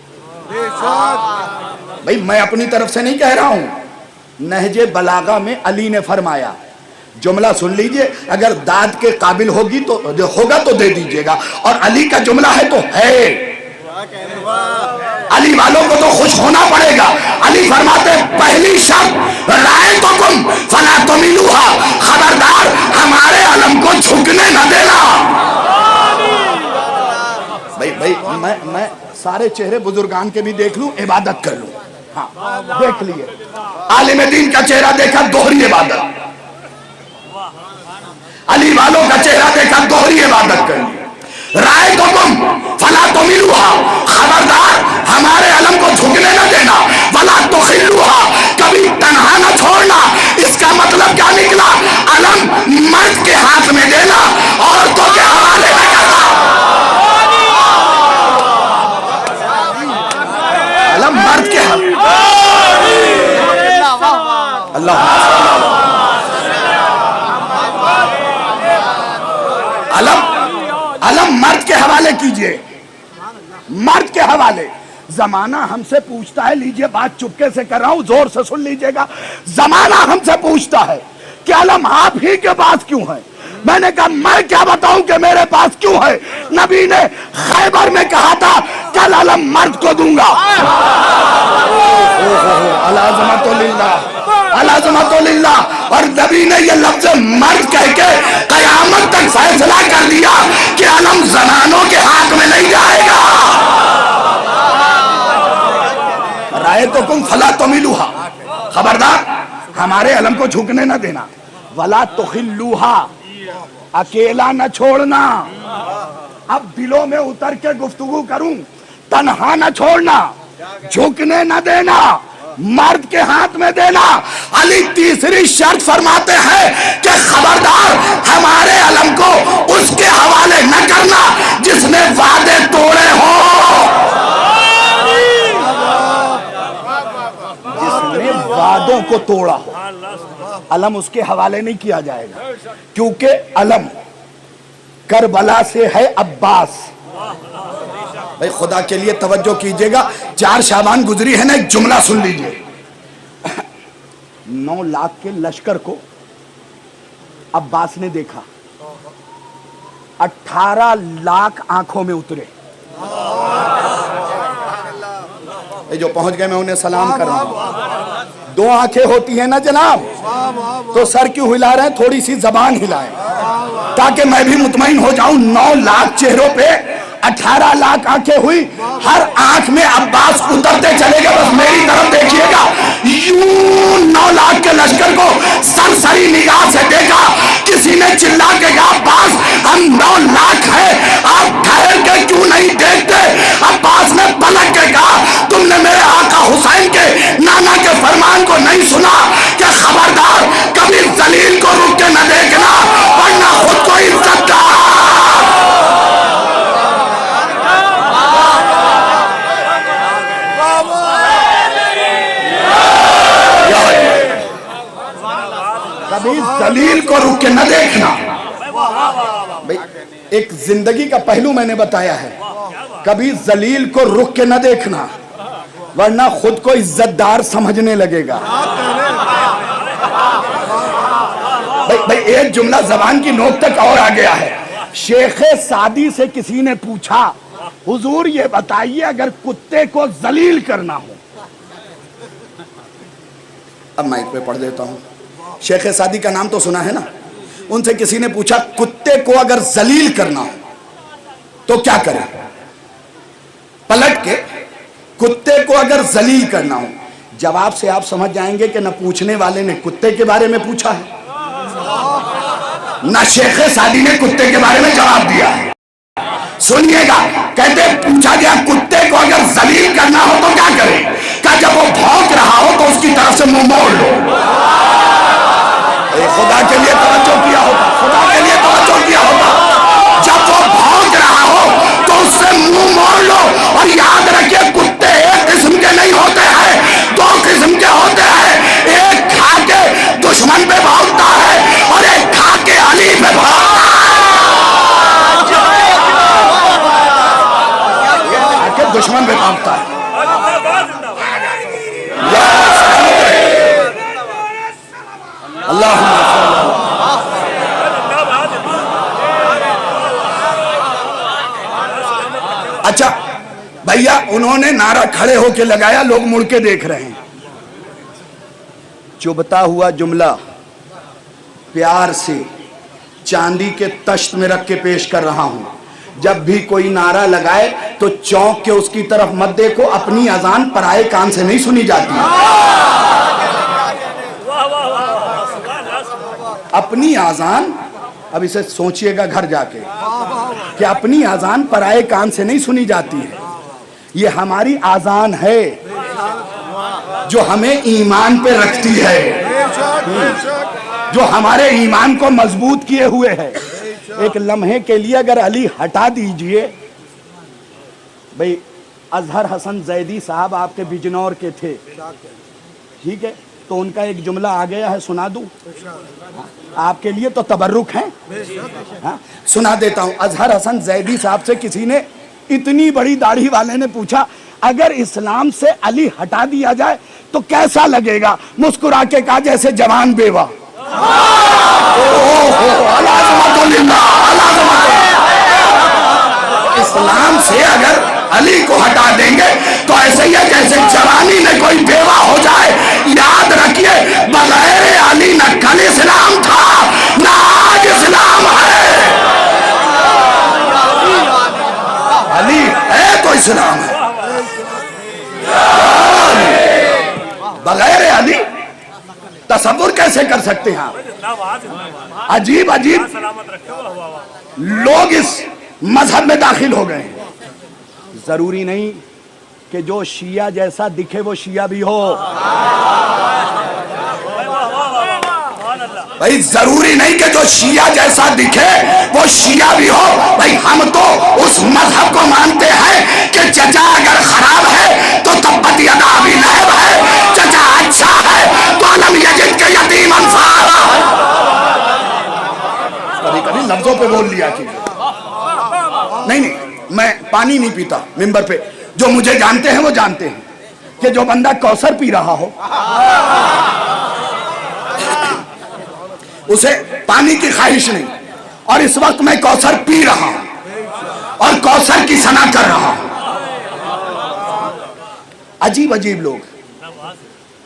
Speaker 2: بھئی میں اپنی طرف سے نہیں کہہ رہا ہوں، نہج بلاغہ میں علی نے فرمایا، جملہ سن لیجئے، اگر داد کے قابل ہوگا تو دے دیجئے گا، اور علی کا جملہ ہے تو ہے۔ علی والوں کو تو خوش ہونا پڑے گا. علی فرماتے پہلی شرط رأیتکم فلا تملوہا، خبردار ہمارے علم کو جھکنے نہ دینا. بھائی میں سارے چہرے بزرگان کے بھی دیکھ لوں، عبادت کر لوں. ہاں دیکھ لیے عالم دین کا چہرہ دیکھا، دوہری عبادت. علی والوں کا چہرہ دیکھا، دوہری عبادت کر لی. رأیتکم فلا تملوہا، خبردار ہمارے علم کو جھکنے نہ دینا. ولا تخلوہا، کبھی تنہا نہ چھوڑنا. اس کا مطلب کیا نکلا؟ علم مرد کے ہاتھ میں دینا، عورتوں کے حوالے نہ کرنا. علم مرد کے ہاتھ. اللہ علم مرد کے حوالے کیجئے، مرد کے حوالے. زمانہ ہم سے پوچھتا ہے، لیجئے بات چپکے سے کر رہا ہوں، زور سے سن لیجئے گا. زمانہ ہم سے پوچھتا ہے کہ علم آپ ہی کے پاس کیوں ہے؟ میں نے کہا میں کیا بتاؤں کہ میرے پاس کیوں ہے. نبی نے خیبر میں کہا تھا کل علم مرد کو دوں گا. العظمت للہ، العظمت للہ. اور نبی نے یہ لفظ مرد کہہ کے قیامت تک فیصلہ کر دیا کہ علم زنانوں کے ہاتھ میں نہیں جائے گا. رأیتکم فلا تملوہا، خبردار ہمارے علم کو جھکنے نہ دینا. ولا تخلوہا، اکیلا نہ چھوڑنا. اب دلوں میں اتر کے گفتگو کروں، تنہا نہ چھوڑنا، جھکنے نہ دینا، مرد کے ہاتھ میں دینا. علی تیسری شرط فرماتے ہیں کہ خبردار ہمارے علم کو اس کے حوالے نہ کرنا جس نے وعدے توڑے ہوں. جس نے وعدوں کو توڑا ہو علم اس کے حوالے نہیں کیا جائے گا، کیونکہ علم کربلا سے ہے عباس. بھائی خدا کے لیے توجہ کیجئے گا، 4 شعبان گزری ہے نا، ایک جملہ سن لیجئے. 9 لاکھ کے لشکر کو عباس نے دیکھا، 18 لاکھ آنکھوں میں اترے. جو پہنچ گئے میں انہیں سلام کر رہا ہوں. 2 آنکھیں ہوتی ہیں نا جناب، تو سر کیوں ہلا رہے ہیں؟ تھوڑی سی زبان ہلائیں تاکہ میں بھی مطمئن ہو جاؤں. 9 لاکھ چہروں پہ 18 لاکھ آنکھیں ہوئی، ہر آنکھ میں عباس اترتے چلے گئے. بس میری طرف دیکھیے گا. یوں 9 لاکھ کے لشکر کو سرسری نگاہ سے دیکھا. کسی نے چلا کے کہا عباس ہم 9 لاکھ ہیں، آپ ٹھہر کے کیوں نہیں دیکھتے؟ عباس نے پلٹ کے کہا تم نے میرے آقا حسین کے نانا کے فرمان کو نہیں سنا کہ خبردار کبھی ذلیل کو رک کے نہ دیکھنا ورنہ خود کو عزت دار. کبھی ذلیل کو رک کے نہ دیکھنا. بھئی ایک زندگی کا پہلو میں نے بتایا ہے، کبھی ذلیل کو رک کے نہ دیکھنا ورنہ خود کو عزت دار سمجھنے لگے گا. بھئی ایک جملہ زبان کی نوک تک اور آ گیا ہے. شیخ سعدی سے کسی نے پوچھا حضور یہ بتائیے اگر کتے کو ذلیل کرنا ہو. اب میں اس پہ پڑھ دیتا ہوں. شیخ سعدی کا نام تو سنا ہے نا. ان سے کسی نے پوچھا کتے کو اگر ذلیل کرنا ہو تو کیا کریں؟ پلٹ کے کتے کو اگر ذلیل کرنا ہو، جواب سے آپ سمجھ جائیں گے کہ نہ پوچھنے والے نے کتے کے بارے میں پوچھا ہے نہ شیخ سعدی نے کتے کے بارے میں جواب دیا ہے. سنیے گا، کہتے پوچھا گیا کتے کو اگر ذلیل کرنا ہو تو کیا کریں؟ کہ جب وہ بھونک رہا ہو تو اس کی طرف سے منہ موڑ لو. خدا کے لیے توجہ کیا ہوتا، خدا کے لیے توجہ کیا ہوتا. جب وہ بھونک رہا ہو تو اس سے منہ موڑ لو. اور یاد رکھیے کتے ایک قسم کے نہیں ہوتے ہیں، 2 قسم کے ہوتے ہیں. ایک کھا کے دشمن پہ بھونکتا ہے اور ایک کھا کے علی پہ بھونکتا ہے. دشمن پہ بھونکتا ہے. اللہ اچھا بھیا انہوں نے نعرہ کھڑے ہو کے لگایا، لوگ مڑ کے دیکھ رہے ہیں. چبھتا ہوا جملہ پیار سے چاندی کے تشت میں رکھ کے پیش کر رہا ہوں. جب بھی کوئی نعرہ لگائے تو چونک کے اس کی طرف مت دیکھو، اپنی اذان پرائے کان سے نہیں سنی جاتی. اپنی اذان، اب اسے سوچئے گا گھر جا کے کہ اپنی اذان پرائے کان سے نہیں سنی جاتی ہے. یہ ہماری اذان ہے جو ہمیں ایمان پہ رکھتی ہے، جو ہمارے ایمان کو مضبوط کیے ہوئے ہے. ایک لمحے کے لیے اگر علی ہٹا دیجئے، بھئی اظہر حسن زیدی صاحب آپ کے بجنور کے تھے، ٹھیک ہے، تو ان کا ایک جملہ آ گیا ہے، سنا دوں آپ کے لیے تو تبرک ہے. سنا دیتا ہوں. اظہر حسن زیدی صاحب سے کسی نے، اتنی بڑی داڑھی والے نے پوچھا اگر اسلام سے علی ہٹا دیا جائے تو کیسا لگے گا؟ مسکرا کے کہا جیسے جوان بیوہ. اسلام سے اگر علی کو ہٹا دیں گے تو ایسے ہی ہے جیسے جوانی میں کوئی بیوہ ہو جائے. یاد رکھیے بغیر علی نہ کل اسلام تھا نہ آج اسلام ہے. علی ہے تو اسلام ہے. بغیر علی تصور کیسے کر سکتے ہیں آپ؟ عجیب عجیب لوگ اس مذہب میں داخل ہو گئے ہیں. ضروری نہیں کہ جو شیعہ جیسا دکھے وہ شیعہ بھی ہو. بھائی ضروری نہیں کہ جو شیعہ جیسا دکھے وہ شیعہ بھی ہو. بھائی ہم تو اس مذہب کو مانتے ہیں کہ چچا اگر خراب ہے تو تبت یدا ابی لہب ہے، چچا اچھا ہے تو الم یجد کے یتیما فآویٰ. کبھی کبھی لفظوں پہ بول لیا کہ نہیں میں پانی نہیں پیتا ممبر پہ. جو مجھے جانتے ہیں وہ جانتے ہیں کہ جو بندہ کوثر پی رہا ہو اسے پانی کی خواہش نہیں، اور اس وقت میں کوثر پی رہا ہوں اور کوثر کی ثنا کر رہا ہوں. عجیب عجیب لوگ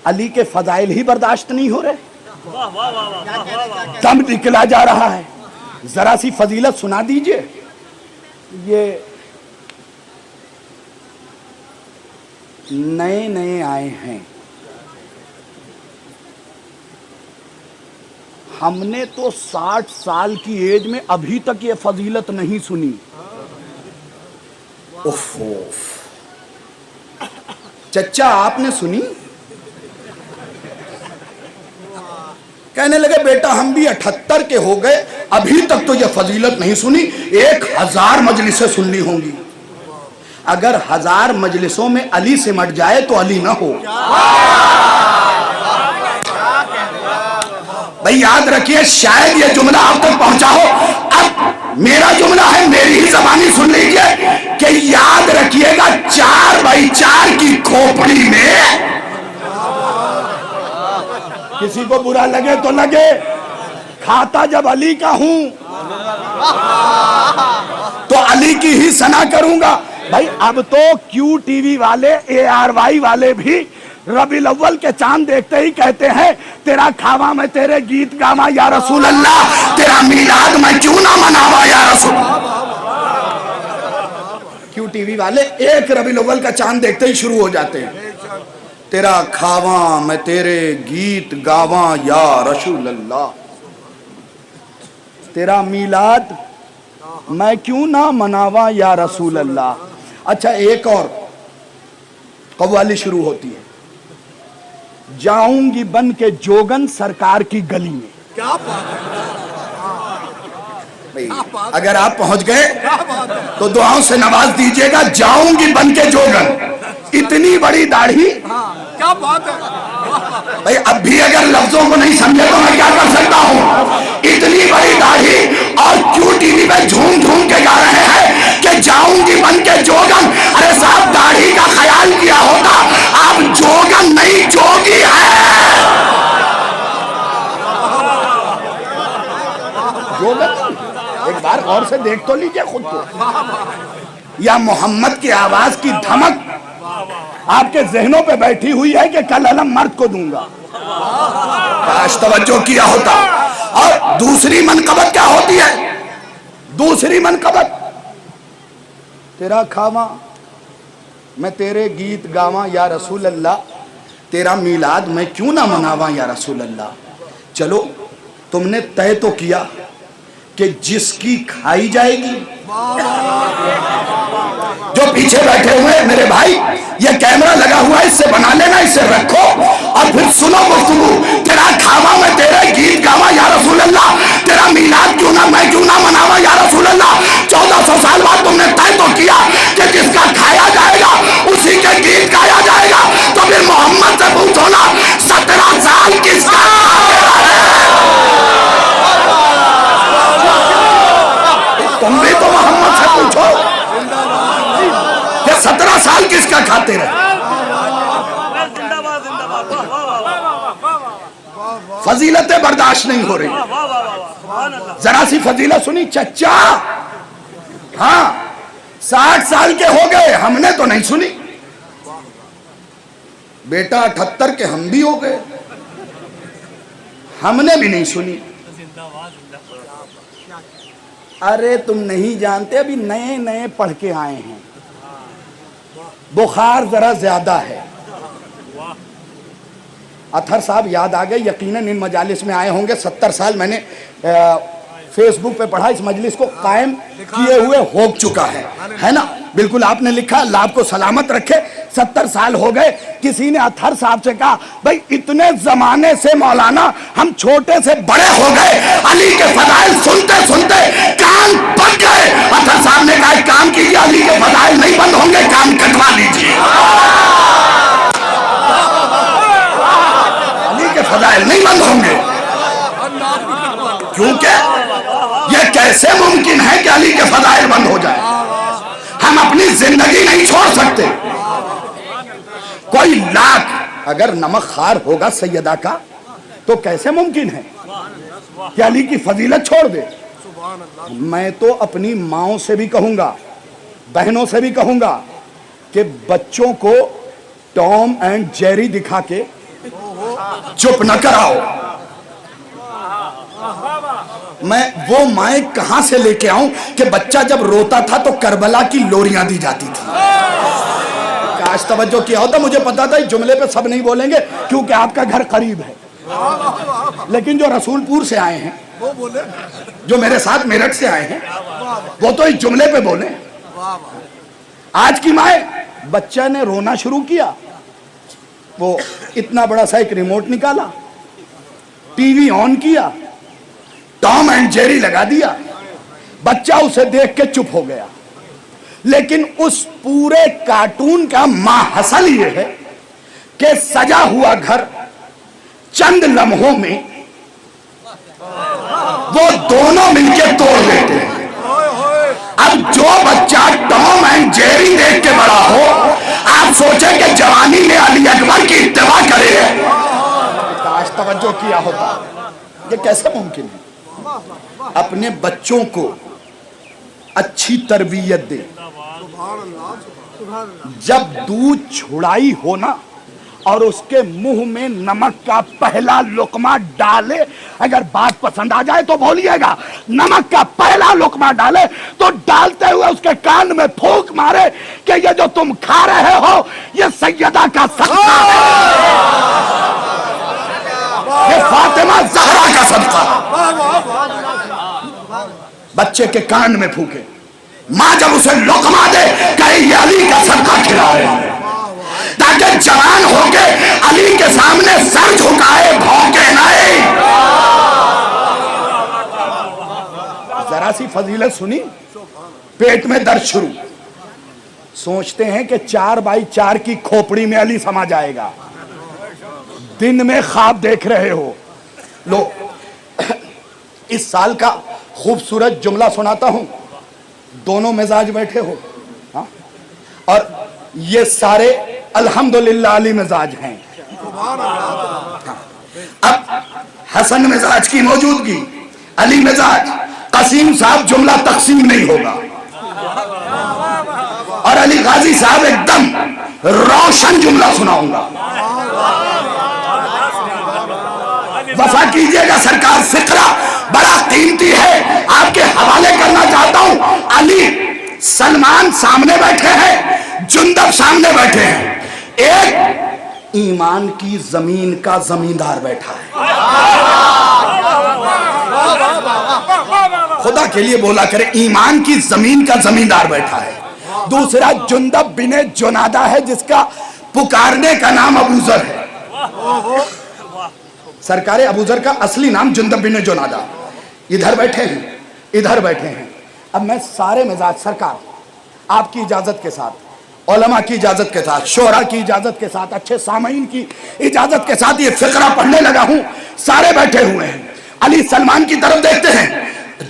Speaker 2: علی کے فضائل ہی برداشت نہیں ہو رہے، دم نکلا جا رہا ہے. ذرا سی فضیلت سنا دیجئے. یہ نئے نئے آئے ہیں، ہم نے تو 60 سال کی ایج میں ابھی تک یہ فضیلت نہیں سنی. چچا آپ نے سنی؟ کہنے لگے بیٹا ہم بھی 78 کے ہو گئے ابھی تک تو یہ فضیلت نہیں سنی. 1000 مجلسیں سننی ہوں گی. اگر 1000 مجلسوں میں علی سمٹ جائے تو علی نہ ہو. بھئی یاد رکھیے شاید یہ جملہ آپ تک پہنچا ہو. اب میرا جملہ ہے، میری ہی زبانی سن لیجئے کہ یاد رکھیے گا 4x4 کی کھوپڑی میں، کسی کو برا لگے تو لگے، کھاتا جب علی کا ہوں تو علی کی ہی ثنا کروں گا. بھائی اب تو کیو ٹی وی والے، ARY والے بھی ربیع الاول کے چاند دیکھتے ہی کہتے ہیں تیرا کھاوا میں تیرے گیت گاوا یا رسول اللہ، تیرا میلاد میں کیوں نہ مناوا یا رسول اللہ. کیو ٹی وی والے ایک ربیع الاول کا چاند دیکھتے ہی شروع ہو جاتے ہیں تیرا کھاواں میں تیرے گیت گاواں یا رسول اللہ، تیرا میلاد میں کیوں نہ مناواں یا رسول اللہ. اچھا ایک اور قوالی شروع ہوتی ہے، جاؤں گی بن کے جوگن سرکار کی گلی میں. اگر آپ پہنچ گئے تو دعاؤں سے نواز دیجئے گا. جاؤں گی بن کے جوگن، اتنی بڑی داڑھی. کیا بات ہے بھئی، اب بھی اگر لفظوں کو نہیں سمجھے تو میں کیا کر سکتا ہوں. اتنی بڑی داڑھی اور کیوں ٹی وی پہ جھوم جھوم کے گا رہے ہیں کہ جاؤں گی بن کے جوگن. ارے صاحب داڑھی کا خیال کیا ہوتا، آپ جوگن نہیں جوگی ہے. جوگن ایک بار غور سے دیکھ تو لیجئے خود کو. یا محمد کی آواز کی دھمک آپ کے ذہنوں پہ بیٹھی ہوئی ہے کہ کل علم مرد کو دوں گا؟ کاش توجہ کیا ہوتا۔ اور دوسری منقبت کیا ہوتی ہے؟ دوسری منقبت، تیرا کھاواں میں تیرے گیت گاواں یا رسول اللہ، تیرا میلاد میں کیوں نہ مناواں یا رسول اللہ۔ چلو تم نے طے تو کیا کہ جس کی کھائی جائے گی۔ جو پیچھے بیٹھے ہوئے میرے بھائی، یہ کیمرہ لگا ہوا ہے، اس سے بنا لینا، اسے رکھو اور پھر سنو گفتگو۔ تیرا کھاواں میں تیرے گیت گاواں یا رسول اللہ، تیرا میلاد کیوں نہ میں کیوں نہ مناواں یا رسول اللہ۔ 1400 سال بعد تم نے طے تو کیا کہ جس کا کھایا جائے گا اسی کے گیت گایا جائے گا، تو پھر محمد سے پوچھو نا 17 سال کس کا کھاتے رہے؟ تم بھی تو محمد سے پوچھو کہ 17 سال کس کا کھاتے رہے؟ فضیلتیں برداشت نہیں ہو رہی۔ ذرا سی فضیلت سنی چچا، ہاں 60 سال کے ہو گئے، ہم نے تو نہیں سنی۔ بیٹا 78 کے ہم بھی ہو گئے، ہم نے بھی نہیں سنی۔ ارے تم نہیں جانتے، ابھی نئے نئے پڑھ کے آئے ہیں، بخار ذرا زیادہ ہے۔ اطہر صاحب یاد آ گئے، یقیناً ان مجالس میں آئے ہوں گے۔ 70 سال میں نے فیس بک پہ پڑھا، اس مجلس کو قائم کیے ہوئے ہو چکا ہے نا؟ بالکل آپ نے لکھا، اللہ آپ کو سلامت رکھے۔ 70 سال ہو گئے۔ کسی نے اطہر صاحب سے کہا بھائی اتنے زمانے سے مولانا ہم چھوٹے سے بڑے ہو گئے، علی کے فضائل سنتے سنتے کان پک گئے۔ اطہر صاحب نے کہا ایک کام کیجیے، علی کے فضائل نہیں بند ہوں گے، کان کٹوا لیجیے۔ علی کے فضائل نہیں بند ہوں گے، کیونکہ یہ کیسے ممکن ہے کہ علی کے فضائل بند ہو جائے؟ ہم اپنی زندگی نہیں چھوڑ سکتے۔ کوئی لاکھ اگر نمک خار ہوگا سیدہ کا تو کیسے ممکن ہے کہ علی کی فضیلت چھوڑ دے؟ میں تو اپنی ماؤں سے بھی کہوں گا، بہنوں سے بھی کہوں گا کہ بچوں کو ٹام اینڈ جیری دکھا کے چپ نہ کراؤ۔ میں وہ مائک کہاں سے لے کے آؤں کہ بچہ جب روتا تھا تو کربلا کی لوریاں دی جاتی تھی؟ کاش توجہ کیا ہوتا، مجھے پتا تھا اس جملے پہ سب نہیں بولیں گے کیونکہ آپ کا گھر قریب ہے، لیکن جو رسول پور سے آئے ہیں، جو میرے ساتھ میرٹھ سے آئے ہیں، وہ تو اس جملے پہ بولیں۔ آج کی مائیں، بچہ نے رونا شروع کیا، وہ اتنا بڑا سا ایک ریموٹ نکالا، ٹی وی آن کیا، ٹام اینڈ جیری لگا دیا، بچہ اسے دیکھ کے چپ ہو گیا۔ لیکن اس پورے کارٹون کا ماحصل یہ ہے کہ سجا ہوا گھر چند لمحوں میں وہ دونوں مل کے توڑ دیتے ہیں۔ اب جو بچہ ٹام اینڈ جیری دیکھ کے بڑا ہو، آپ سوچیں کہ جوانی میں علی اکبر کی اتباع کرے۔ کاش توجہ کیا ہوتا، یہ کیسے ممکن ہے؟ اپنے بچوں کو اچھی تربیت دے، جب دودھ چھڑائی ہونا اور اس کے منہ میں نمک کا پہلا لقمہ ڈالے، اگر بات پسند آ جائے تو بولیے گا، نمک کا پہلا لقمہ ڈالے تو ڈالتے ہوئے اس کے کان میں پھونک مارے کہ یہ جو تم کھا رہے ہو یہ سیدہ کا صدقہ ہے، یہ فاطمہ زہرا کا صدقہ ہے۔ بچے کے کان میں پھونکے، ماں جب اسے لقمہ دے کہے یہ علی کا صدقہ کھلا رہے ہیں، تاکہ جوان ہو کے علی کے سامنے سر جھکائے، بھونکے نہیں۔ ذرا سی فضیلت سنی، پیٹ میں درد شروع، سوچتے ہیں کہ 4x4 کی کھوپڑی میں علی سما جائے گا، دن میں خواب دیکھ رہے ہو۔ لو اس سال کا خوبصورت جملہ سناتا ہوں، دونوں مزاج بیٹھے ہو، اور یہ سارے الحمدللہ علی مزاج ہیں۔ اب حسن مزاج کی موجودگی، علی مزاج، قسیم صاحب جملہ تقسیم نہیں ہوگا، علی غازی صاحب ایک دم روشن جملہ سناؤں گا. وفا کیجئے گا سرکار, فقرہ بڑا قیمتی ہے, آپ کے حوالے کرنا چاہتا ہوں. علی سلمان سامنے بیٹھے ہیں, جندب سامنے بیٹھے ہیں, ایک ایمان کی زمین کا زمیندار بیٹھا ہے. خدا کے لیے بولا کرے, ایمان کی زمین کا زمیندار بیٹھا ہے. دوسرا جندب بن جنادہ ہے, جس کا پکارنے کا نام ابو ذر ہے. سرکار ابو ذر کا اصلی نام جندب بن جنادہ. ادھر بیٹھے ہیں, ادھر بیٹھے ہیں. اب میں سارے مزاج سرکار آپ کی اجازت کے ساتھ, علماء کی اجازت کے ساتھ, شعراء کی اجازت کے ساتھ, اچھے سامعین کی اجازت کے ساتھ یہ فقرہ پڑھنے لگا ہوں. سارے بیٹھے ہوئے ہیں. علی سلمان کی طرف دیکھتے ہیں,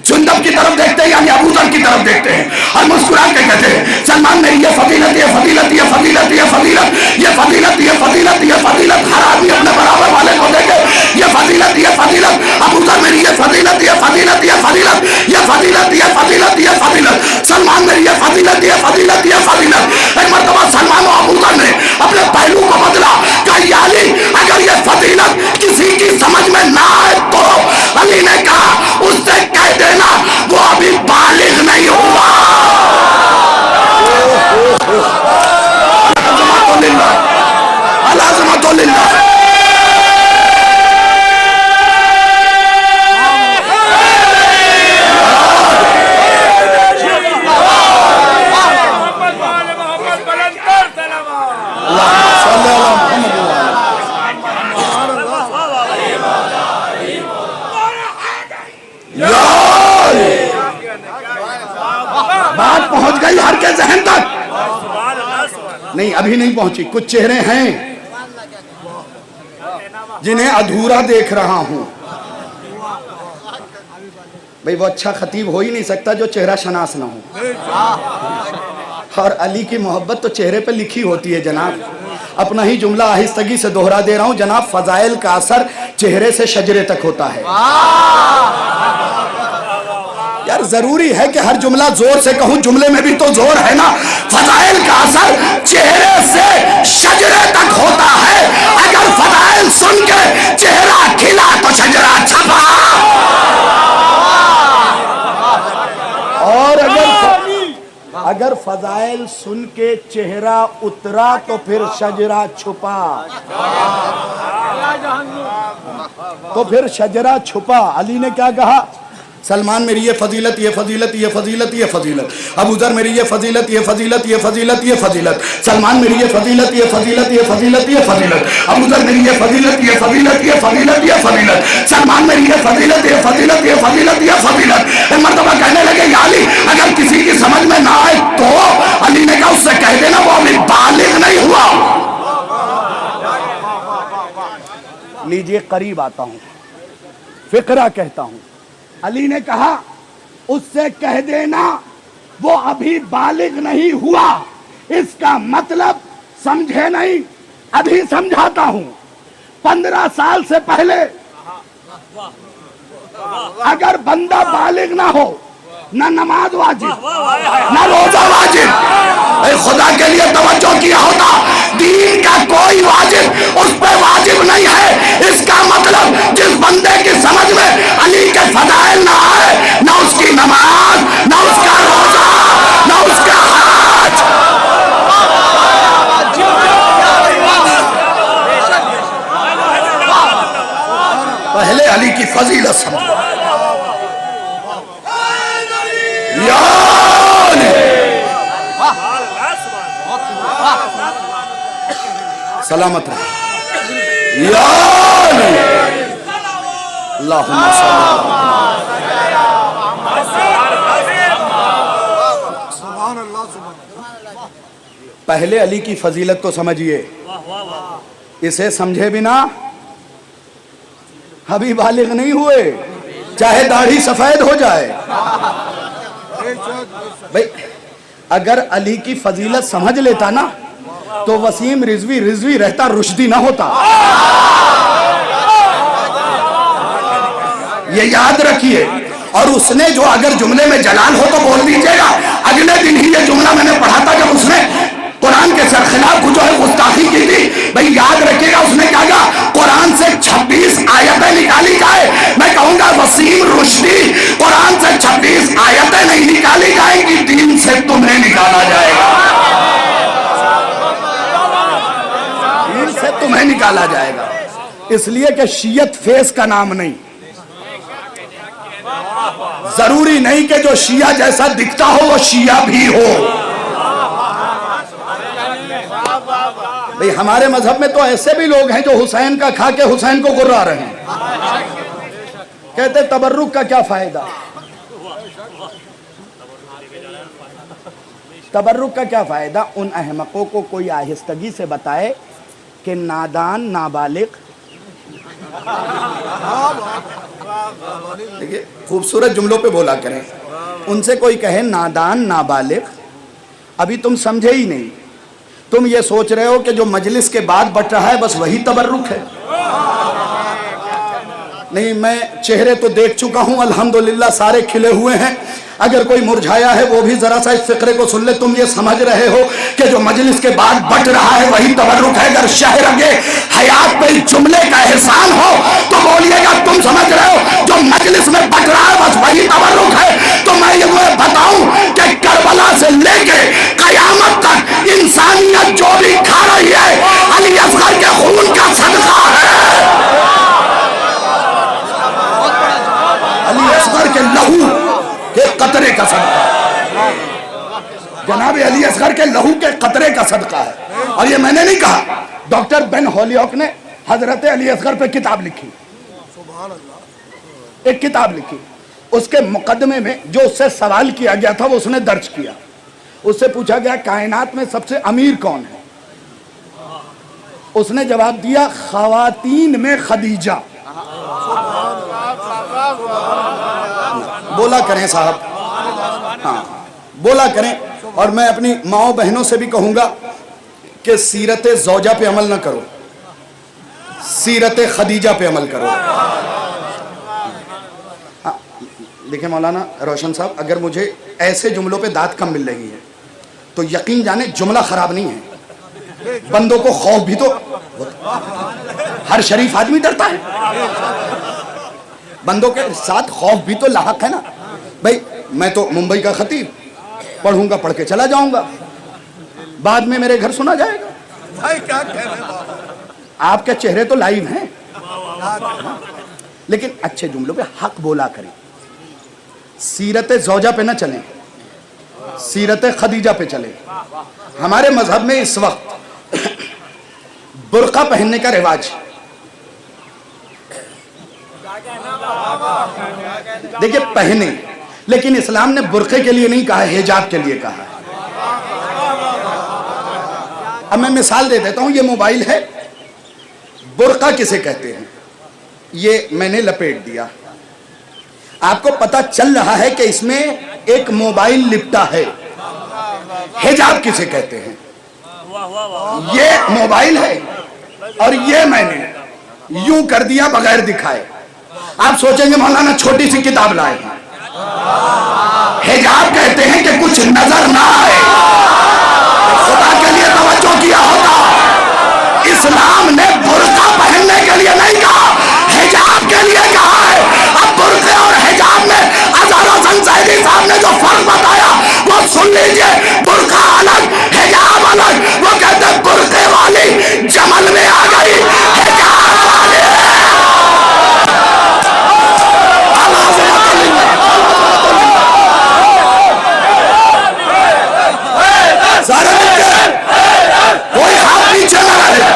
Speaker 2: جندب کی طرف دیکھتے ہیں, یعنی ابو ذر کی طرف دیکھتے ہیں, اور مسکرا کے کہتے ہیں سلمان میری یہ فضیلت, یہ فضیلت, یہ فضیلت, یہ فضیلت, یہ فضیلت, یہ فضیلت, یہ فضیلت. ہر آدمی اپنے برابر والے کو دیکھے, یہ فضیلت, یہ فضیلت. ابو ذر میری یہ فضیلت, یہ فضیلت, یہ فضیلت, یہ فضیلت, یہ فضیلت, یہ فضیلت. سلمان میری یہ فضیلت, یہ فضیلت, یہ فضیلت. ایک مرتبہ سلمان و ابو ذر نے اپنے پہلو کو بدلا, کہا یا علی اگر یہ فضیلت کسی کی سمجھ میں نہ آئے تو, علی نے کہا اس سے کہہ دینا وہ ابھی بالغ نہیں ہوا. العظمت للہ, العظمت للہ. بات پہنچ گئی ہر کے ذہن تک؟ نہیں, ابھی نہیں پہنچی. کچھ چہرے ہیں جنہیں ادھورا دیکھ رہا ہوں. بھئی وہ اچھا خطیب ہو ہی نہیں سکتا جو چہرہ شناس نہ ہو. اور علی کی محبت تو چہرے پہ لکھی ہوتی ہے جناب. اپنا ہی جملہ آہستگی سے دوہرا دے رہا ہوں جناب, فضائل کا اثر چہرے سے شجرے تک ہوتا ہے. یار ضروری ہے کہ ہر جملہ زور سے کہوں, جملے میں بھی تو زور ہے نا. فضائل کا اثر چہرے سے شجرے تک ہوتا ہے. اگر فضائل سن کے چہرہ کھلا تو شجرہ چھپا, اور اگر فضائل سن کے چہرہ اترا تو پھر شجرہ چھپا, تو پھر شجرہ چھپا. علی نے کیا کہا؟ سلمان میری یہ فضیلت, یہ فضیلت, یہ فضیلت, یہ فضیلت. ابو ذر میری یہ فضیلت, یہ فضیلت, یہ فضیلت, یہ فضیلت. سلمان میری یہ فضیلت, یہ فضیلت, یہ فضیلت, یہ فضیلت. ابو ذر میری یہ فضیلت, یہ فضیلت, یہ فضیلت, یہ فضیلت. سلمان میری یہ فضیلت, یہ فضیلت, یہ فضیلت, یہ فضیلت. ایک مرتبہ کہنے لگے یا علی اگر کسی کی سمجھ میں نہ آئے تو, علی نے کہا اس سے کہہ دینا وہ ابھی بالغ نہیں ہوا. لیجئے قریب آتا ہوں, فقرہ کہتا ہوں. علی نے کہا اس سے کہہ دینا وہ ابھی بالغ نہیں ہوا. اس کا مطلب سمجھے نہیں, ابھی سمجھاتا ہوں. 15 سال سے پہلے اگر بندہ بالغ نہ ہو, نہ نماز واجب, نہ روزہ واجب, اے خدا کے لیے توجہ کیا ہوتا, دین کا کوئی واجب اس پہ واجب نہیں ہے. اس کا مطلب جس بندے کی سمجھ میں علی کے فضائل نہ آئے, نہ اس کی نماز, نہ اس کا روزہ, نہ اس کا حج. پہلے علی کی فضیلت سمجھو. سلامت رہے. اللہم پہلے علی کی فضیلت کو سمجھیے, اسے سمجھے بنا ابھی بالغ نہیں ہوئے, چاہے داڑھی سفید ہو جائے. بھئی اگر علی کی فضیلت سمجھ لیتا نا تو وسیم رضوی رہتا, رشدی نہ ہوتا. یہ یاد رکھیے, اور اس نے جو اگر جملے میں جلال ہو تو بول دیجئے گا. اگلے دن ہی یہ جملہ میں نے پڑھا تھا جب اس نے قرآن کے سرخلاف جو ہے گستاخی کی تھی. بھئی یاد رکھیے گا اس نے کہا گا قرآن سے 26 آیتیں نکالی جائے. میں کہوں گا وسیم رشدی قرآن سے 26 آیتیں نہیں نکالی جائیں گی، دین سے تمہیں نکالا جائے گا، دین سے تمہیں نکالا جائے گا. اس لیے کہ شیعت فیس کا نام نہیں. ضروری نہیں کہ جو شیعہ جیسا دکھتا ہو وہ شیعہ بھی ہو. بھئی ہمارے مذہب میں تو ایسے بھی لوگ ہیں جو حسین کا کھا کے حسین کو گرا رہے ہیں. کہتے تبرک کا کیا فائدہ، تبرک کا کیا فائدہ. ان احمقوں کو کوئی آہستگی سے بتائے کہ نادان نابالغ، دیکھیے خوبصورت جملوں پہ بولا کریں. ان سے کوئی کہے نادان نابالغ، ابھی تم سمجھے ہی نہیں. تم یہ سوچ رہے ہو کہ جو مجلس کے بعد بٹ رہا ہے بس وہی تبرک ہے. نہیں، میں چہرے تو دیکھ چکا ہوں الحمدللہ، سارے کھلے ہوئے ہیں. اگر کوئی مرجھایا ہے وہ بھی ذرا سا اس فقرے کو سن لے. تم یہ سمجھ رہے ہو کہ جو مجلس کے بعد بٹ رہا ہے وہی تبرک ہے. اگر شہرگے حیات پہ اس جملے کا احسان ہو تو بولیے گا تم سمجھ رہے ہو جو مجلس میں بٹ رہا ہے بس وہی تبرک ہے. تو میں یہ بتاؤں کہ کربلا سے لے کے قیامت تک انسانیت جو بھی کھا رہی ہے علی اصغر کے خون کا صدقہ ہے، علی اصغر کے لہو کے قطرے کا صدقہ، جناب علی اصغر کے لہو کے قطرے کا صدقہ ہے. اور یہ میں نے نہیں کہا، ڈاکٹر بن ہولیوک نے حضرت علی اصغر پہ کتاب لکھی، ایک کتاب لکھی. اس کے مقدمے میں جو اس سے سوال کیا گیا تھا وہ اس نے درج کیا. اس سے پوچھا گیا کائنات میں سب سے امیر کون ہے؟ اس نے جواب دیا خواتین میں خدیجہ. بولا کریں صاحب، ہاں بولا کریں. اور میں اپنی ماؤں بہنوں سے بھی کہوں گا کہ سیرت زوجہ پہ عمل نہ کرو، سیرت خدیجہ پہ عمل کرو. دیکھیں مولانا روشن صاحب، اگر مجھے ایسے جملوں پہ داد کم مل رہی ہے تو یقین جانے جملہ خراب نہیں ہے. بندوں کو خوف بھی تو، ہر شریف آدمی ڈرتا ہے، بندوں کے ساتھ خوف بھی تو لاحق ہے نا. بھئی میں تو ممبئی کا خطیب، پڑھوں گا پڑھ کے چلا جاؤں گا، بعد میں میرے گھر سنا جائے گا. آپ کے چہرے تو لائیو ہیں، لیکن اچھے جملوں پہ حق بولا کریں. سیرت زوجہ پہ نہ چلیں، سیرت خدیجہ پہ چلیں. ہمارے مذہب میں اس وقت برقع پہننے کا رواج، دیکھیں پہنے، لیکن اسلام نے برقعے کے لیے نہیں کہا ہے، حجاب کے لیے کہا ہے. اب میں مثال دے دیتا ہوں. یہ موبائل ہے، برقع کسے کہتے ہیں؟ یہ میں نے لپیٹ دیا، آپ کو پتا چل رہا ہے کہ اس میں ایک موبائل لپٹا ہے. حجاب کسے کہتے ہیں؟ یہ موبائل ہے اور یہ میں نے یوں کر دیا بغیر دکھائے. آپ سوچیں گے مولانا چھوٹی سی کتاب لائے ہیں. حجاب کہتے ہیں کہ کچھ نظر نہ آئے. خدا کے لیے توجہ کیا ہوتا. اسلام نے برقع پہننے کے لیے نہیں کہا، حجاب کے لیے کہا ہے. اب برقعے اور حجاب میں اظہر حسن زیدی صاحب نے جو فرق بتایا وہ سن لیجئے. برقع الگ، حجاب الگ. وہ کہتے ہیں برقعے والی جمل میں آ گئی، حجاب والی کوئی ہاتھ نیچے نہ رہے.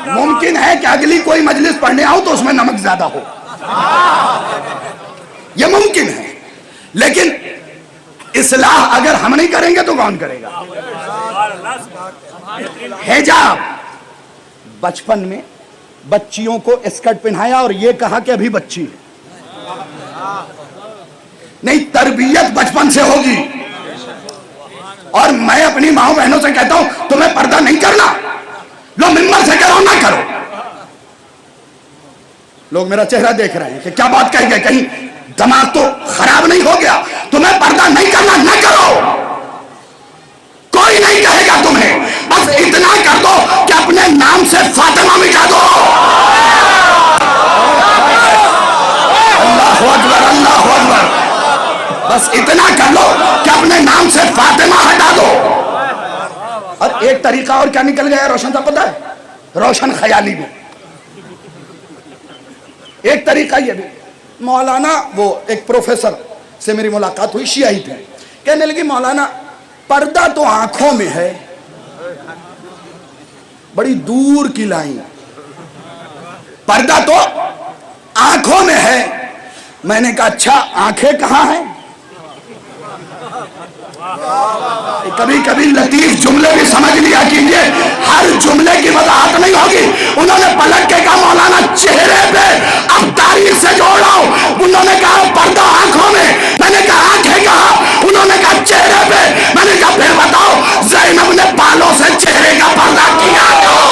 Speaker 2: ممکن ہے کہ اگلی کوئی مجلس پڑھنے آؤ تو اس میں نمک زیادہ ہو، یہ ممکن ہے. لیکن اصلاح اگر ہم نہیں کریں گے تو کون کرے گا؟ حجاب، بچپن میں بچیوں کو اسکرٹ پہنایا اور یہ کہا کہ ابھی بچی ہے. نہیں، تربیت بچپن سے ہوگی. اپنی ماؤں بہنوں سے کہتا ہوں تمہیں پردہ نہیں کرنا، لو ممبر سے کرو نہ کرو. لوگ میرا چہرہ دیکھ رہے ہیں کہ کیا بات کہہ گئے، کہیں دماغ تو خراب نہیں ہو گیا. تمہیں پردہ نہیں کرنا نہ کرو، کوئی نہیں کہے گا تمہیں، بس اتنا کر دو کہ اپنے نام سے فاطمہ مٹا دو. اللہ اکبر، اللہ اکبر. بس اتنا کر لو کہ اپنے نام سے فاطمہ ہٹا دو. اور ایک طریقہ اور کیا نکل گیا روشن صاحب پتہ ہے؟ روشن خیالی میں ایک طریقہ یہ بھی، مولانا وہ ایک پروفیسر سے میری ملاقات ہوئی، شیعی تھے، کہنے لگی مولانا پردہ تو آنکھوں میں ہے. بڑی دور کی لائن، پردہ تو آنکھوں میں ہے. میں نے کہا اچھا آنکھیں کہاں ہیں؟ کبھی کبھی لطیف جملے بھی سمجھ لیا کیجئے، ہر جملے کی وضاحت نہیں ہوگی. انہوں نے پلٹ کے کہا مولانا چہرے پہ، اب تاریخ سے جوڑ رہا ہوں. انہوں نے کہا پردہ آنکھوں میں، میں نے کہا آنکھیں کہاں؟ انہوں نے کہا چہرے پہ. میں نے کہا پھر بتاؤ زینب نے بالوں سے چہرے کا پردہ کیا کیوں؟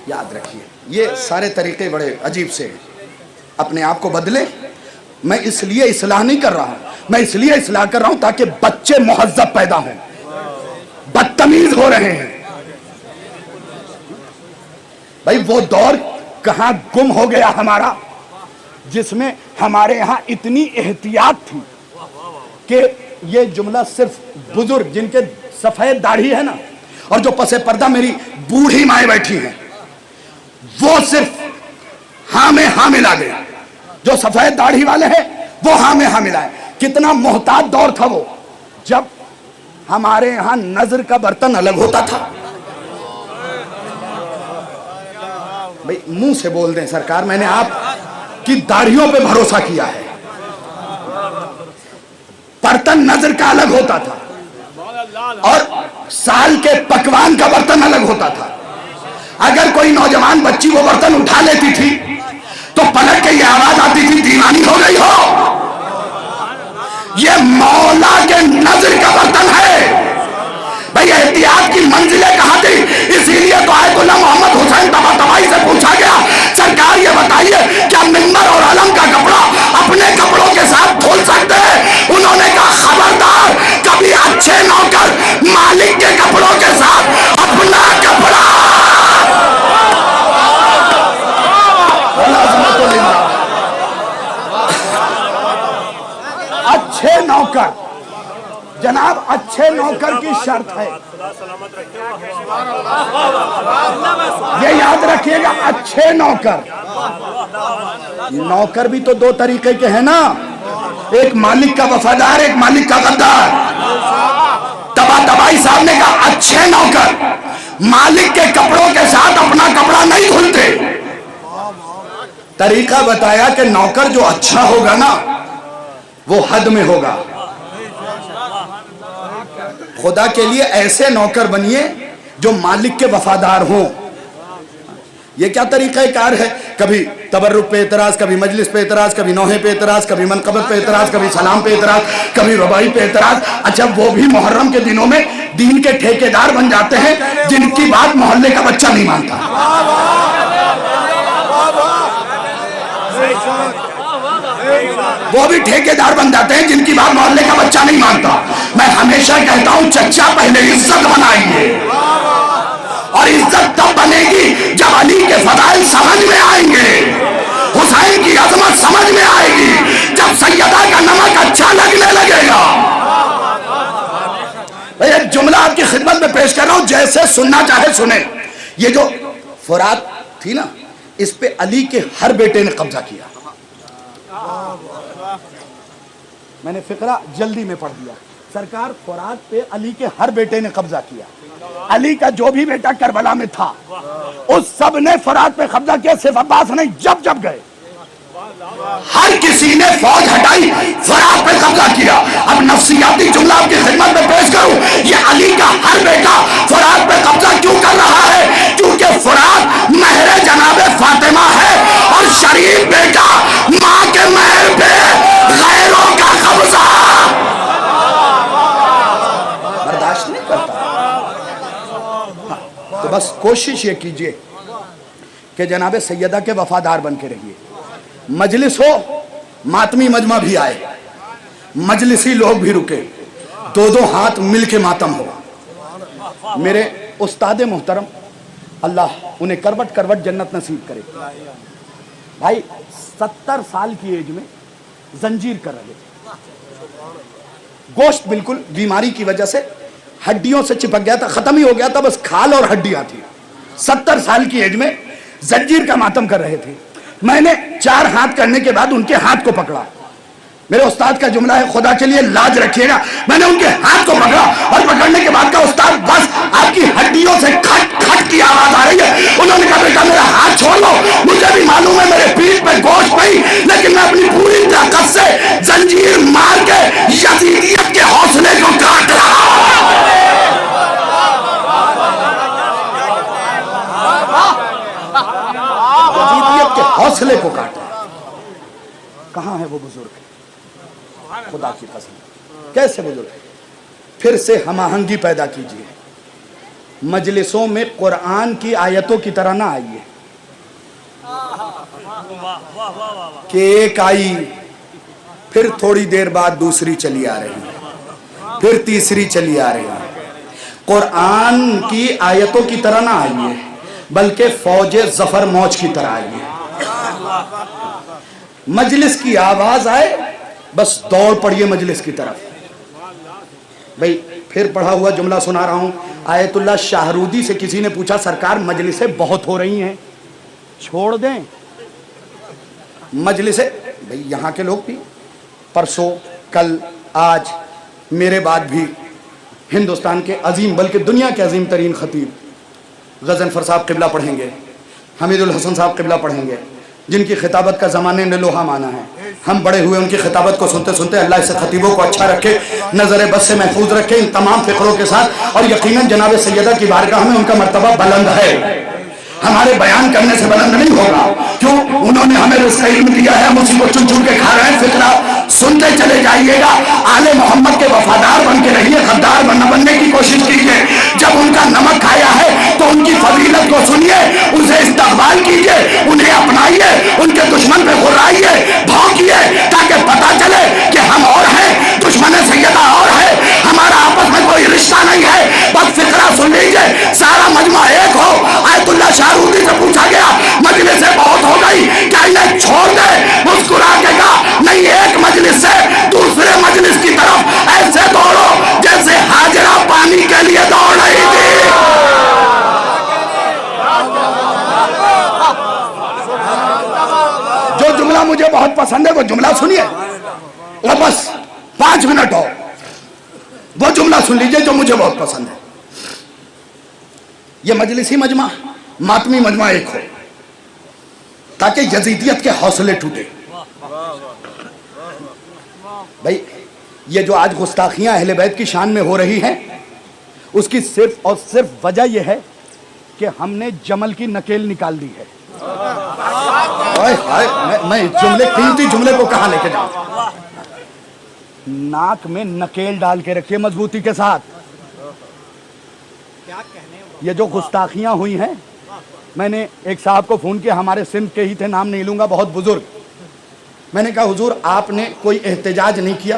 Speaker 2: یاد رکھیے یہ سارے طریقے بڑے عجیب سے ہیں. اپنے آپ کو بدلے. میں اس لیے اصلاح نہیں کر رہا ہوں، میں اس لیے اصلاح کر رہا ہوں تاکہ بچے مہذب پیدا ہوں. بدتمیز ہو رہے ہیں بھائی. وہ دور کہاں گم ہو گیا ہمارا جس میں ہمارے یہاں اتنی احتیاط تھی کہ یہ جملہ صرف بزرگ جن کے سفید داڑھی ہے نا، اور جو پس پردہ میری بوڑھی مائیں بیٹھی ہیں، وہ صرف ہاں میں ہاں ملا گیا. جو سفید داڑھی والے ہیں وہ ہاں میں ہاں ملائے. کتنا محتاط دور تھا وہ، جب ہمارے یہاں نظر کا برتن الگ ہوتا تھا. بھئی منہ سے بول دیں سرکار، میں نے آپ کی داڑھیوں پہ بھروسہ کیا ہے. برتن نظر کا الگ ہوتا تھا اور سال کے پکوان کا برتن الگ ہوتا تھا. اگر کوئی نوجوان بچی وہ برتن اٹھا لیتی تھی تو پلٹ کے یہ آواز آتی تھی دیوانی ہو گئی ہو. یہ مولا کے نظر کا برتن ہے. بھئی احتیاط کی منزلیں کہاں تھی؟ اسی لیے تو آیت اللہ محمد حسین طباطبائی سے پوچھا گیا سرکار یہ بتائیے کیا ممبر اور علم کا کپڑا اپنے کپڑوں کے ساتھ دھل سکتے ہیں؟ انہوں نے کہا خبردار، کبھی اچھے نوکر مالک کے کپڑوں کے ساتھ اپنا کپڑا. اچھے نوکر جناب، اچھے نوکر کی شرط ہے، یہ یاد رکھیے گا. اچھے نوکر، نوکر بھی تو دو طریقے کے ہیں نا، ایک مالک کا وفادار، ایک مالک کا غدار. طباطبائی صاحب نے کہا اچھے نوکر مالک کے کپڑوں کے ساتھ اپنا کپڑا نہیں دھلتے. طریقہ بتایا کہ نوکر جو اچھا ہوگا نا وہ حد میں ہوگا. خدا کے لیے ایسے نوکر بنیے جو مالک کے وفادار ہوں. یہ کیا طریقہ کار ہے؟ کبھی تبرک پہ اعتراض، کبھی مجلس پہ اعتراض، کبھی نوحے پہ اعتراض، کبھی منقبت پہ اعتراض، کبھی سلام پہ اعتراض، کبھی ربائی پہ اعتراض. اچھا وہ بھی محرم کے دنوں میں دین کے ٹھیکیدار بن جاتے ہیں جن کی بات محلے کا بچہ نہیں مانتا. وہ بھی ٹھیکیدار بن جاتے ہیں جن کی بات محلے کا بچہ نہیں مانتا. میں ہمیشہ کہتا ہوں چچا پہلے عزت بنائیے، اور عزت تب بنے گی جب علی کے فضائل سمجھ میں آئیں گے، حسین کی عظمت سمجھ میں آئے گی، جب سیدہ کا نمک اچھا لگنے لگے گا. ایک جملہ آپ کی خدمت میں پیش کر رہا ہوں، جیسے سننا چاہے سنیں. یہ جو فرات تھی نا، اس پہ علی کے ہر بیٹے نے قبضہ کیا. میں نے فقرہ جلدی میں پڑھ دیا. سرکار فرات پہ علی کے ہر بیٹے نے قبضہ کیا. علی کا جو بھی بیٹا کربلا میں تھا اس سب نے فرات پہ قبضہ کیا. صرف عباس نہیں، جب جب گئے ہر کسی نے فوج ہٹائی، فرات پہ قبضہ کیا. اب نفسیاتی جملہ آپ کی خدمت میں پیش کروں. یہ علی کا ہر بیٹا فرات پہ قبضہ کیوں کر رہا ہے؟ کیونکہ فرات مہر جناب فاطمہ ہے، اور شریف بیٹا ماں کے مہر پہ کوشش یہ کیجئے کہ جناب سیدہ کے وفادار بن کے رہیے. مجلس ہو، ماتمی مجمع بھی آئے، مجلسی لوگ بھی رکے، دو دو ہاتھ مل کے ماتم ہو. میرے استاد محترم اللہ انہیں کروٹ کروٹ جنت نصیب کرے. بھائی 70 سال کی ایج میں زنجیر کر رہے تھے، گوشت بالکل بیماری کی وجہ سے ہڈیوں سے چپک گیا تھا، ختم ہی ہو گیا تھا، بس کھال اور ہڈیاں تھی. 70 سال کی ایج میں زنجیر کا ماتم کر رہے تھے. میں نے 4 ہاتھ کرنے کے بعد ان کے ہاتھ کو پکڑا. میرے استاد کا جملہ ہے خدا کے لیے لاج رکھیے گا. میں نے ان کے ہاتھ کو پکڑا اور پکڑنے کے بعد کہا استاد بس آپ کی ہڈیوں سے کھٹ کھٹ کی آواز آ رہی ہے. انہوں نے کہا بیٹا میرا ہاتھ چھوڑ لو، مجھے بھی معلوم ہے میرے پیٹھ پہ گوشت نہیں، لیکن میں اپنی پوری طاقت سے زنجیر مار کے یزیدیت کے حوصلے کو کاٹ رہا ہوں. یزیدیت کے حوصلے کو کاٹ رہا. کہاں ہے وہ بزرگ؟ خدا کی قسم کیسے بزرگ؟ پھر سے ہم آہنگی پیدا کیجئے. مجلسوں میں قرآن کی آیتوں کی طرح نہ آئیے کہ ایک آئی پھر تھوڑی دیر بعد دوسری چلی آ رہی ہے، پھر تیسری چلی آ رہی ہے. قرآن کی آیتوں کی طرح نہ آئیے بلکہ فوج ظفر موج کی طرح آئیے. مجلس کی آواز آئے بس دوڑ پڑیے مجلس کی طرف. بھئی پھر پڑھا ہوا جملہ سنا رہا ہوں. آیت اللہ شاہرودی سے کسی نے پوچھا سرکار مجلسیں بہت ہو رہی ہیں، چھوڑ دیں مجلسیں؟ بھئی یہاں کے لوگ بھی پرسوں کل آج میرے بعد بھی ہندوستان کے عظیم بلکہ دنیا کے عظیم ترین خطیب غضنفر صاحب قبلہ پڑھیں گے، حمید الحسن صاحب قبلہ پڑھیں گے، جن کی خطابت کا زمانے نے لوہا مانا ہے. ہم بڑے ہوئے ان کی خطابت کو سنتے سنتے. اللہ اس خطیبوں کو اچھا رکھے، نظر بس سے محفوظ رکھے ان تمام فقروں کے ساتھ. اور یقیناً جناب سیدہ کی بارگاہ میں ان کا مرتبہ بلند ہے، ہمارے بیان کرنے سے بلند نہیں ہوگا. کیوں؟ انہوں نے ہمیں رزق علم دیا ہے، ہم اسی کو چن چن کے کھا رہے ہیں. فقرہ سنتے چلے جائیے گا. آل محمد کے وفادار بن کے رہیے، غدار نہ بننے کی کوشش کیجیے. جب ان کا نمک کھایا ہے تو ان کی فضیلت کو سنیے، اسے استقبال کیجیے، انہیں اپنائیے، ان کے دشمن پہ غرائیے، بھونکیے، تاکہ پتا چلے کہ ہم اور ہیں، دشمن سیدہ اور ہے، ہمارا آپس میں کوئی رشتہ نہیں ہے. بس فقرہ سن لیجیے، سارا مجمع ایک ہو. آیت اللہ شاہرودی سے پوچھا گیا مجلسیں بہت ہو گئی کیا انہیں چھوڑ دے؟ مسکرا کے کہا نہیں، ایک مجلس سے دوسرے مجلس کی طرف ایسے دوڑو جیسے ہاجرہ پانی کے لیے دوڑ رہی تھی. جو جملہ مجھے بہت پسند ہے وہ جملہ سنیے اور بس 5 منٹ ہو وہ جملہ سن لیجئے جو مجھے بہت پسند ہے. یہ مجلسی مجمع ماتمی مجمع ایک ہو تاکہ یزیدیت کے حوصلے ٹوٹے. بھائی یہ جو آج گستاخیاں اہل بیت کی شان میں ہو رہی ہیں اس کی صرف اور صرف وجہ یہ ہے کہ ہم نے جمل کی نکیل نکال دی ہے. میں جملے قیمتی جملے کو کہاں لے کے جاؤں؟ ناک میں نکیل ڈال کے رکھیے مضبوطی کے ساتھ. یہ جو گستاخیاں ہوئی ہیں، میں نے ایک صاحب کو فون کیا، ہمارے سندھ کے ہی تھے، نام نہیں لوں گا، بہت بزرگ. میں نے کہا حضور آپ نے کوئی احتجاج نہیں کیا؟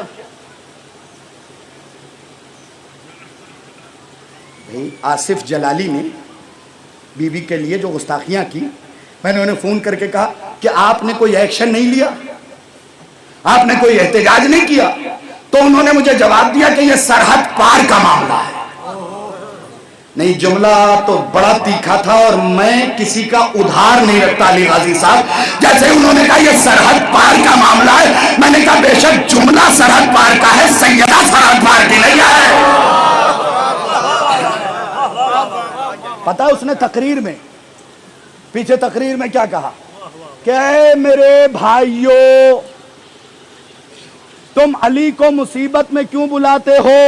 Speaker 2: بھئی آصف جلالی نے بی بی کے لیے جو گستاخیاں کی، میں نے انہیں فون کر کے کہا کہ آپ نے کوئی ایکشن نہیں لیا، آپ نے کوئی احتجاج نہیں کیا. تو انہوں نے مجھے جواب دیا کہ یہ سرحد پار کا معاملہ ہے. نہیں، جملہ تو بڑا تیکھا تھا اور میں کسی کا ادھار نہیں رکھتا علی غازی صاحب. جیسے انہوں نے کہا یہ سرحد پار کا معاملہ ہے، میں نے کہا بے شک جملہ سرحد پار کا ہے، سیدہ سرحد پار کی نہیں ہے. پتہ اس نے تقریر میں پیچھے تقریر میں کیا کہا کہ اے میرے بھائیو، تم علی کو مصیبت میں کیوں بلاتے ہو؟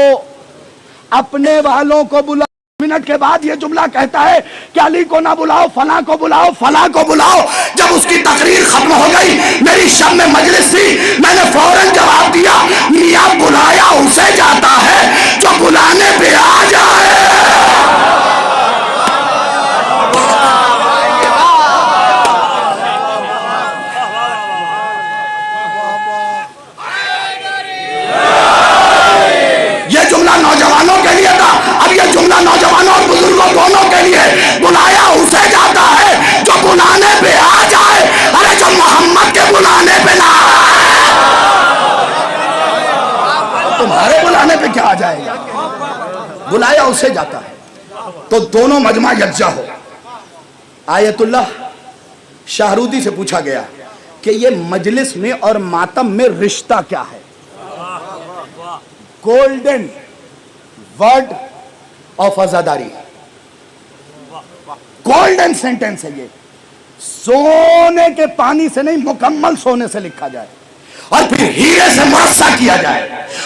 Speaker 2: اپنے والوں کو بلا. منٹ کے بعد یہ جملہ کہتا ہے کہ علی کو نہ بلاؤ، فلاں کو بلاؤ، فلاں کو بلاؤ. جب اس کی تقریر ختم ہو گئی، میری شب میں مجلس تھی، میں نے فوراً جواب دیا میاں بلایا اسے جاتا ہے جو بلانے پہ آ جائے. نوجوانوں اور بزرگوں دونوں کے لیے بلایا اسے جاتا ہے جو بلانے پہ آ جائے، ارے جو محمد کے بلانے پہ نہ آئے تمہارے بلانے پہ کیا آ جائے گا؟ بلایا اسے جاتا ہے تو دونوں مجمع یکجا ہو۔ آیت اللہ شاہرودی سے پوچھا گیا کہ یہ مجلس میں اور ماتم میں رشتہ کیا ہے؟ گولڈن ورڈ آف عزاداری، گولڈن سینٹنس ہے یہ، سونے کے پانی سے نہیں مکمل سونے سے لکھا جائے اور پھر ہیرے سے مرصع کیا جائے۔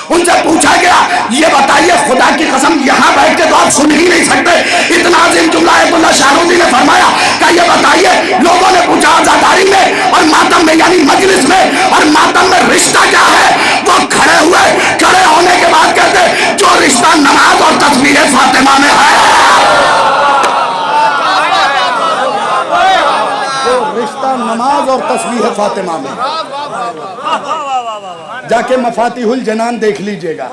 Speaker 2: ان سے پوچھا گیا یہ بتائیے خدا کی قسم یہاں بیٹھ کے تو آپ سن ہی نہیں سکتے، اتنا عظیم جملہ آیت اللہ شاہرودی نے فرمایا کہ یہ بتائیے لوگوں نے پوچھا عزاداری میں اور ماتم میں یعنی مجلس میں اور ماتم میں رشتہ کیا ہے؟ وہ کھڑے ہوئے، کھڑے ہونے کے بعد کہتے جو رشتہ نماز اور تسبیح فاطمہ میں ہے، رشتہ نماز اور تسبیح فاطمہ میں۔ جا کے مفاتیح الجنان دیکھ لیجئے گا،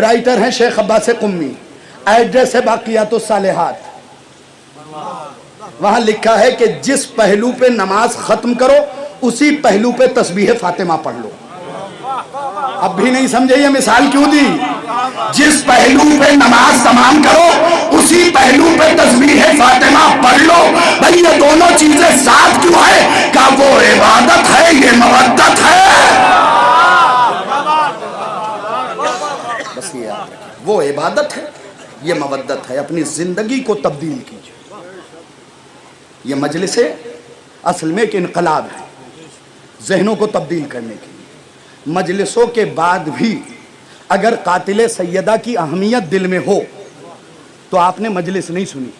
Speaker 2: رائٹر ہیں شیخ عباس قمی، ایڈریس ہے باقیات الصالحات، وہاں لکھا ہے کہ جس پہلو پہ نماز ختم کرو اسی پہلو پہ تسبیح فاطمہ پڑھ لو۔ اب بھی نہیں سمجھے یہ مثال کیوں دی؟ جس پہلو پہ نماز تمام کرو اسی پہلو پہ تسبیح فاطمہ پڑھ لو۔ بھئی یہ دونوں چیزیں ساتھ کیوں ہے؟ کہ وہ عبادت ہے، یہ مودت ہے۔ بس یہ یاد رکھیں، وہ عبادت ہے، یہ مودت ہے۔ اپنی زندگی کو تبدیل کیجئے۔ یہ مجلس اصل میں ایک انقلاب ہے ذہنوں کو تبدیل کرنے کے لیے۔ مجلسوں کے بعد بھی اگر قاتل سیدہ کی اہمیت دل میں ہو تو آپ نے مجلس نہیں سنی۔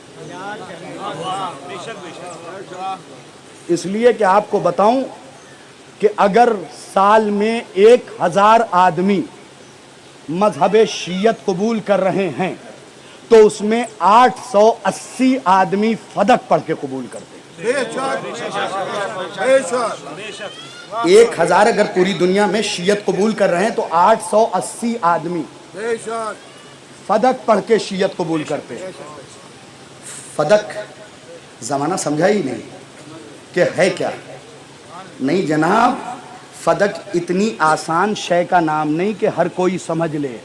Speaker 2: اس لیے کہ آپ کو بتاؤں کہ اگر سال میں 1000 آدمی مذہب شیعت قبول کر رہے ہیں تو اس میں 880 آدمی فدق پڑھ کے قبول کرتے ہیں۔ 1000 اگر پوری دنیا میں شیعت قبول کر رہے ہیں تو 880 آدمی فدق پڑھ کے شیعت قبول کرتے ہیں۔ فدق زمانہ سمجھا ہی نہیں کہ ہے کیا؟ نہیں جناب، فدق اتنی آسان شے کا نام نہیں کہ ہر کوئی سمجھ لے۔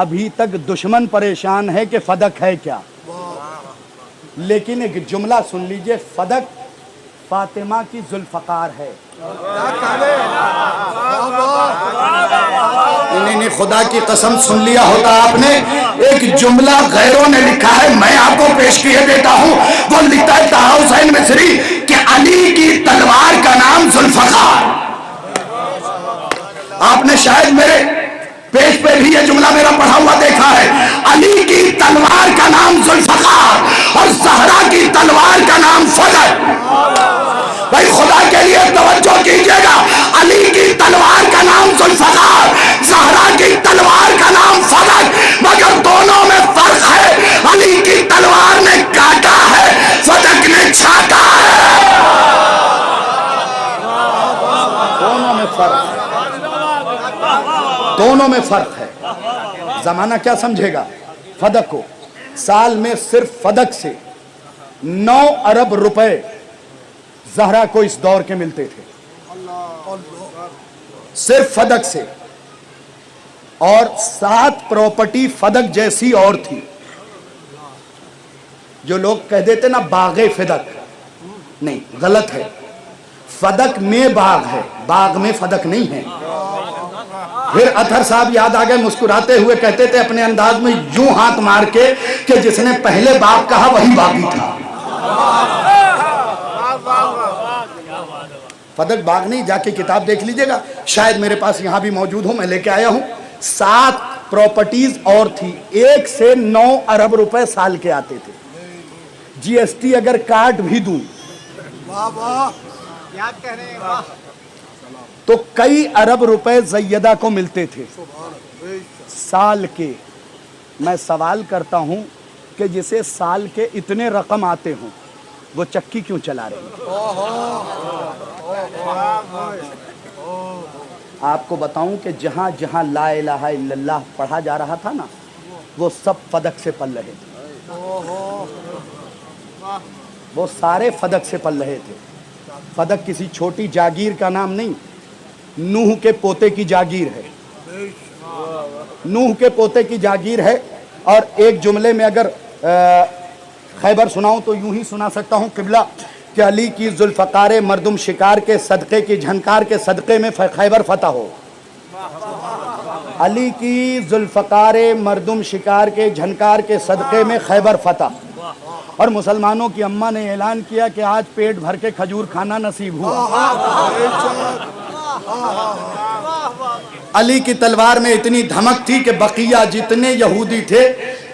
Speaker 2: ابھی تک دشمن پریشان ہے کہ فدق ہے کیا، لیکن ایک جملہ سن لیجئے، فدق فاطمہ کی ذوالفقار ہے۔ نہیں خدا کی قسم سن لیا ہوتا آپ نے، ایک جملہ غیروں نے لکھا ہے، میں آپ کو پیش کیے دیتا ہوں۔ وہ لکھتا ہے طہ حسین مصری کہ علی کی تلوار کا نام ذوالفقار۔ آپ نے شاید میرے پیج پہ بھی یہ جملہ میرا پڑھا ہوا دیکھا ہے، علی کی تلوار کا نام ذوالفقار اور زہرا کی تلوار کا نام فدق۔ بھائی خدا کے لیے توجہ کیجئے گا، علی کی تلوار کا نام ذوالفقار، زہرا کی تلوار کا نام فدق، مگر دونوں میں فرق ہے، علی کی تلوار نے کاٹا ہے، فدق نے چھاٹا ہے۔ دونوں میں فرق ہے، دونوں میں فرق ہے۔ زمانہ کیا سمجھے گا؟ فدق کو سال میں صرف فدق سے 9 ارب روپے زہرا کو اس دور کے ملتے تھے، صرف فدق سے، اور 7 پراپرٹی فدق جیسی اور تھی۔ جو لوگ کہہ دیتے نا باغ فدق، نہیں غلط ہے، فدق میں باغ ہے، باغ میں فدق نہیں ہے۔ پھر اطہر صاحب یاد آ گئے، مسکراتے ہوئے کہتے تھے اپنے انداز میں یوں ہاتھ مار کے کہ جس نے پہلے باغ کہا وہی باغی تھا۔ فدق باغ نہیں، جا کے کتاب دیکھ لیجئے گا، شاید میرے پاس یہاں بھی موجود ہوں، میں لے کے آیا ہوں۔ 7 پراپرٹیز اور تھی، 1 سے 9 ارب روپے سال کے آتے تھے۔ جی ایس ٹی اگر کاٹ بھی دوں تو کئی ارب روپے زیدہ کو ملتے تھے سال کے۔ میں سوال کرتا ہوں کہ جسے سال کے اتنے رقم آتے ہوں وہ چکی کیوں چلا رہے ہیں؟ آپ کو بتاؤں کہ جہاں جہاں لا الہ الا اللہ پڑھا جا رہا تھا نا،
Speaker 3: وہ سب فدق سے پل رہے تھے، وہ سارے فدق سے پل رہے تھے۔ فدق کسی چھوٹی جاگیر کا نام نہیں، نوح کے پوتے کی جاگیر ہے، نوح کے پوتے کی جاگیر ہے۔ اور ایک جملے میں اگر خیبر سناؤں تو یوں ہی سنا سکتا ہوں قبلہ کہ علی کی ذوالفقار مردم شکار کے صدقے کی جھنکار کے صدقے میں خیبر فتح ہو، علی کی ذوالفقار مردم شکار کے جھنکار کے صدقے میں خیبر فتح۔ اور مسلمانوں کی اماں نے اعلان کیا کہ آج پیٹ بھر کے کھجور کھانا نصیب ہوا۔ علی کی تلوار میں اتنی دھمک تھی کہ بقیہ جتنے یہودی تھے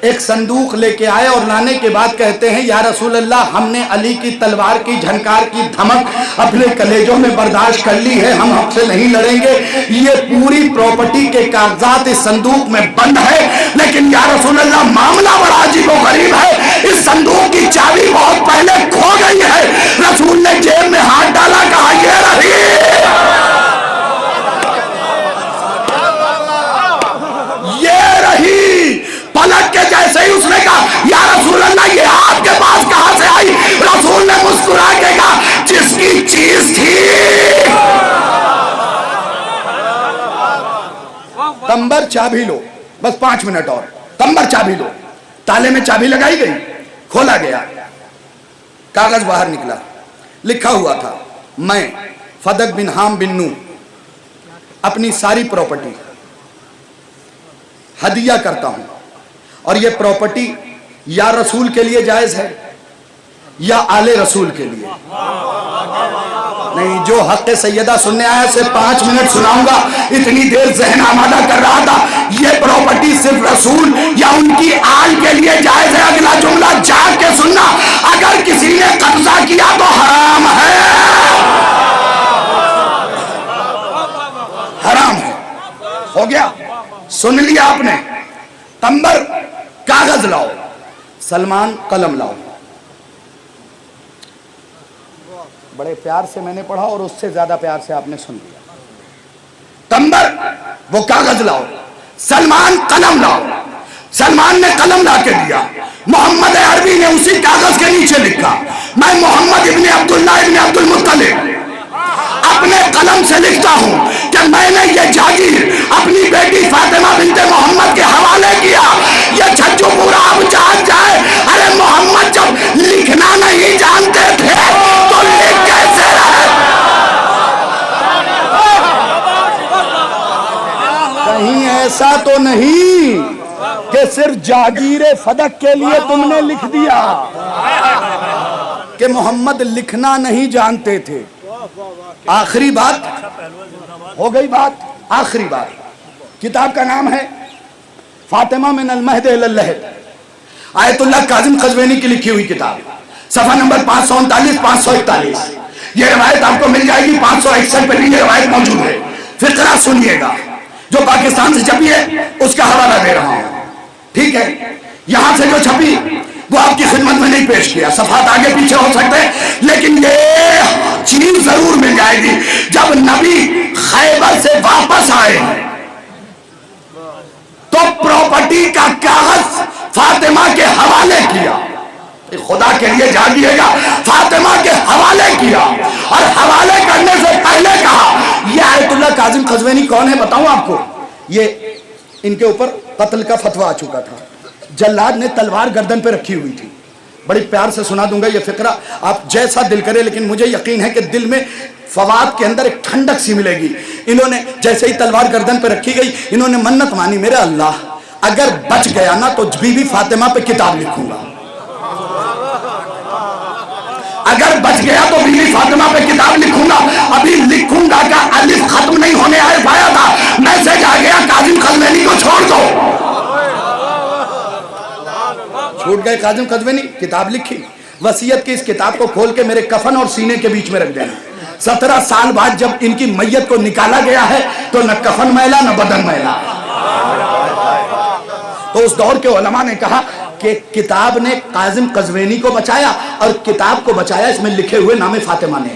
Speaker 3: ایک صندوق لے کے آئے، اور لانے کے بعد کہتے ہیں یا رسول اللہ ہم نے علی کی تلوار کی جھنکار کی دھمک اپنے کلیجوں میں برداشت کر لی ہے، ہم حق سے نہیں لڑیں گے، یہ پوری پراپرٹی کے کاغذات اس صندوق میں بند ہے، لیکن یا رسول اللہ معاملہ بڑا عجیب و غریب ہے، اس صندوق کی چابی بہت پہلے کھو گئی ہے۔ رسول نے جیب میں ہاتھ ڈالا، کہا یہ رہی، پلٹ کے جیسے ہی اس نے کہا یا رسول اللہ یہ آپ کے پاس کہاں سے آئی؟ رسول نے مسکرا کے کہا جس کی چیز تھی۔ تمبر چابی لو، بس 5 منٹ اور، تمبر چابی لو، تالے میں چابی لگائی گئی، کھولا گیا، کاغذ باہر نکلا، لکھا ہوا تھا میں فدق بن حام بن نو اپنی ساری پراپرٹی ہدیہ کرتا ہوں، اور یہ پراپرٹی یا رسول کے لیے جائز ہے یا آل رسول کے لیے نہیں۔ جو حق سیدہ سننے آیا سے 5 منٹ سناؤں گا، اتنی دیر ذہن آمادہ کر رہا تھا، یہ پراپرٹی صرف رسول یا ان کی آل کے لیے جائز ہے۔ اگلا جملہ جاگ کے سننا، اگر کسی نے قبضہ کیا تو حرام ہے، حرام ہے، ہو گیا، سن لیا آپ نے۔ تمبر کاغذ لاؤ، سلمان قلم لاؤ، بڑے پیار سے میں نے پڑھا اور اس سے زیادہ پیار سے آپ نے سن لیا۔ تمبر وہ کاغذ لاؤ، سلمان قلم لاؤ، سلمان نے قلم لا کے دیا، محمد عربی نے اسی کاغذ کے نیچے لکھا میں محمد ابن عبداللہ ابن عبد المطلب اپنے قلم سے لکھتا ہوں کہ میں نے یہ جاگیر اپنی بیٹی فاطمہ بنت محمد کے حوالے کیا۔ یہ چھجو پورا اب جان جائے، ارے محمد جب لکھنا نہیں جانتے تھے تو لکھ کیسے رہے؟ کہیں ایسا تو نہیں کہ صرف جاگیر فدق کے لیے تم نے لکھ دیا کہ محمد لکھنا نہیں جانتے تھے۔ آخری بات ہو گئی، بات آخری بات، کتاب کا نام ہے فاطمہ من المہد الی اللحد، آیت اللہ کاظم قزوینی کی لکھی ہوئی کتاب، صفحہ نمبر 539 541۔ یہ روایت آپ کو مل جائے گی 561 پہ بھی یہ روایت موجود ہے۔ فقرہ سنیے گا، جو پاکستان سے چھپی ہے اس کا حوالہ دے رہا ہوں، ٹھیک ہے؟ یہاں سے جو چھپی وہ آپ کی خدمت میں نہیں پیش کیا، صفحات آگے پیچھے ہو سکتے ہیں، لیکن یہ چیز ضرور مل جائے گی۔ جب نبی خیبر سے واپس آئے تو پراپرٹی کا کاغذ فاطمہ کے حوالے کیا، خدا کے لیے جاگیے گا، فاطمہ کے حوالے کیا، اور حوالے کرنے سے پہلے کہا یہ آیت اللہ کاظم قزوینی کون ہے بتاؤں آپ کو؟ یہ ان کے اوپر قتل کا فتویٰ آ چکا تھا، جلاد نے تلوار گردن پہ رکھی ہوئی تھی۔ بڑی پیار سے سنا دوں گا یہ فقرہ، آپ جیسا دل کرے، لیکن مجھے یقین ہے کہ دل میں فواد کے اندر ایک ٹھنڈک سی ملے گی۔ انہوں نے جیسے ہی تلوار گردن پہ رکھی گئی، انہوں نے منت مانی، میرے اللہ اگر بچ گیا نا تو بی بی فاطمہ پہ کتاب لکھوں گا، اگر بچ گیا تو بی بی فاطمہ پہ کتاب لکھوں گا۔ ابھی لکھوں گا کا الف ختم نہیں ہونے آیا تھا، میسج آ گیا کاظم قزوینی کو چھوڑ دو، چھوٹ گئے کاظم قزوینی، کتاب لکھی، وصیت کی اس کتاب کو کھول کے میرے کفن اور سینے کے بیچ میں رکھ دینا۔ 17 سال بعد جب ان کی میت کو نکالا گیا ہے تو نہ کفن میلا نہ بدن میلا۔ تو اس دور کے علماء نے کہا کہ کتاب نے کاظم قزوینی کو بچایا، اور کتاب کو بچایا اس میں لکھے ہوئے نام فاطمہ نے۔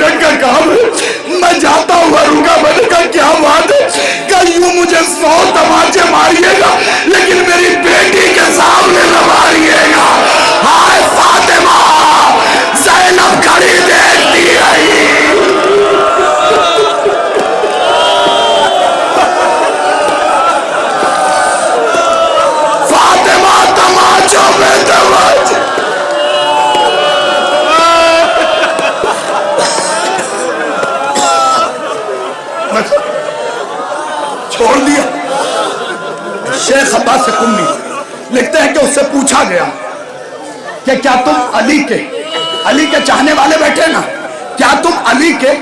Speaker 2: منٹ کا کام ہے، میں جاتا ہوا رکا، میں نے کہا کیا بات ہے؟ کہ یوں مجھے 100 تماچے ماریے گا لیکن میری بیٹی کے سامنے نہ ماریے گا۔ ہائے فاطمہ، زینب کھڑی دیکھتی رہی۔ فاطمہ تماچوں میں تماچے،
Speaker 3: چھوڑ دیا۔ شیخ عباس قمی لکھتے ہیں کہ اس سے پوچھا گیا کہ کیا تم علی کے چاہنے والے بیٹھے نا، کیا تم علی کے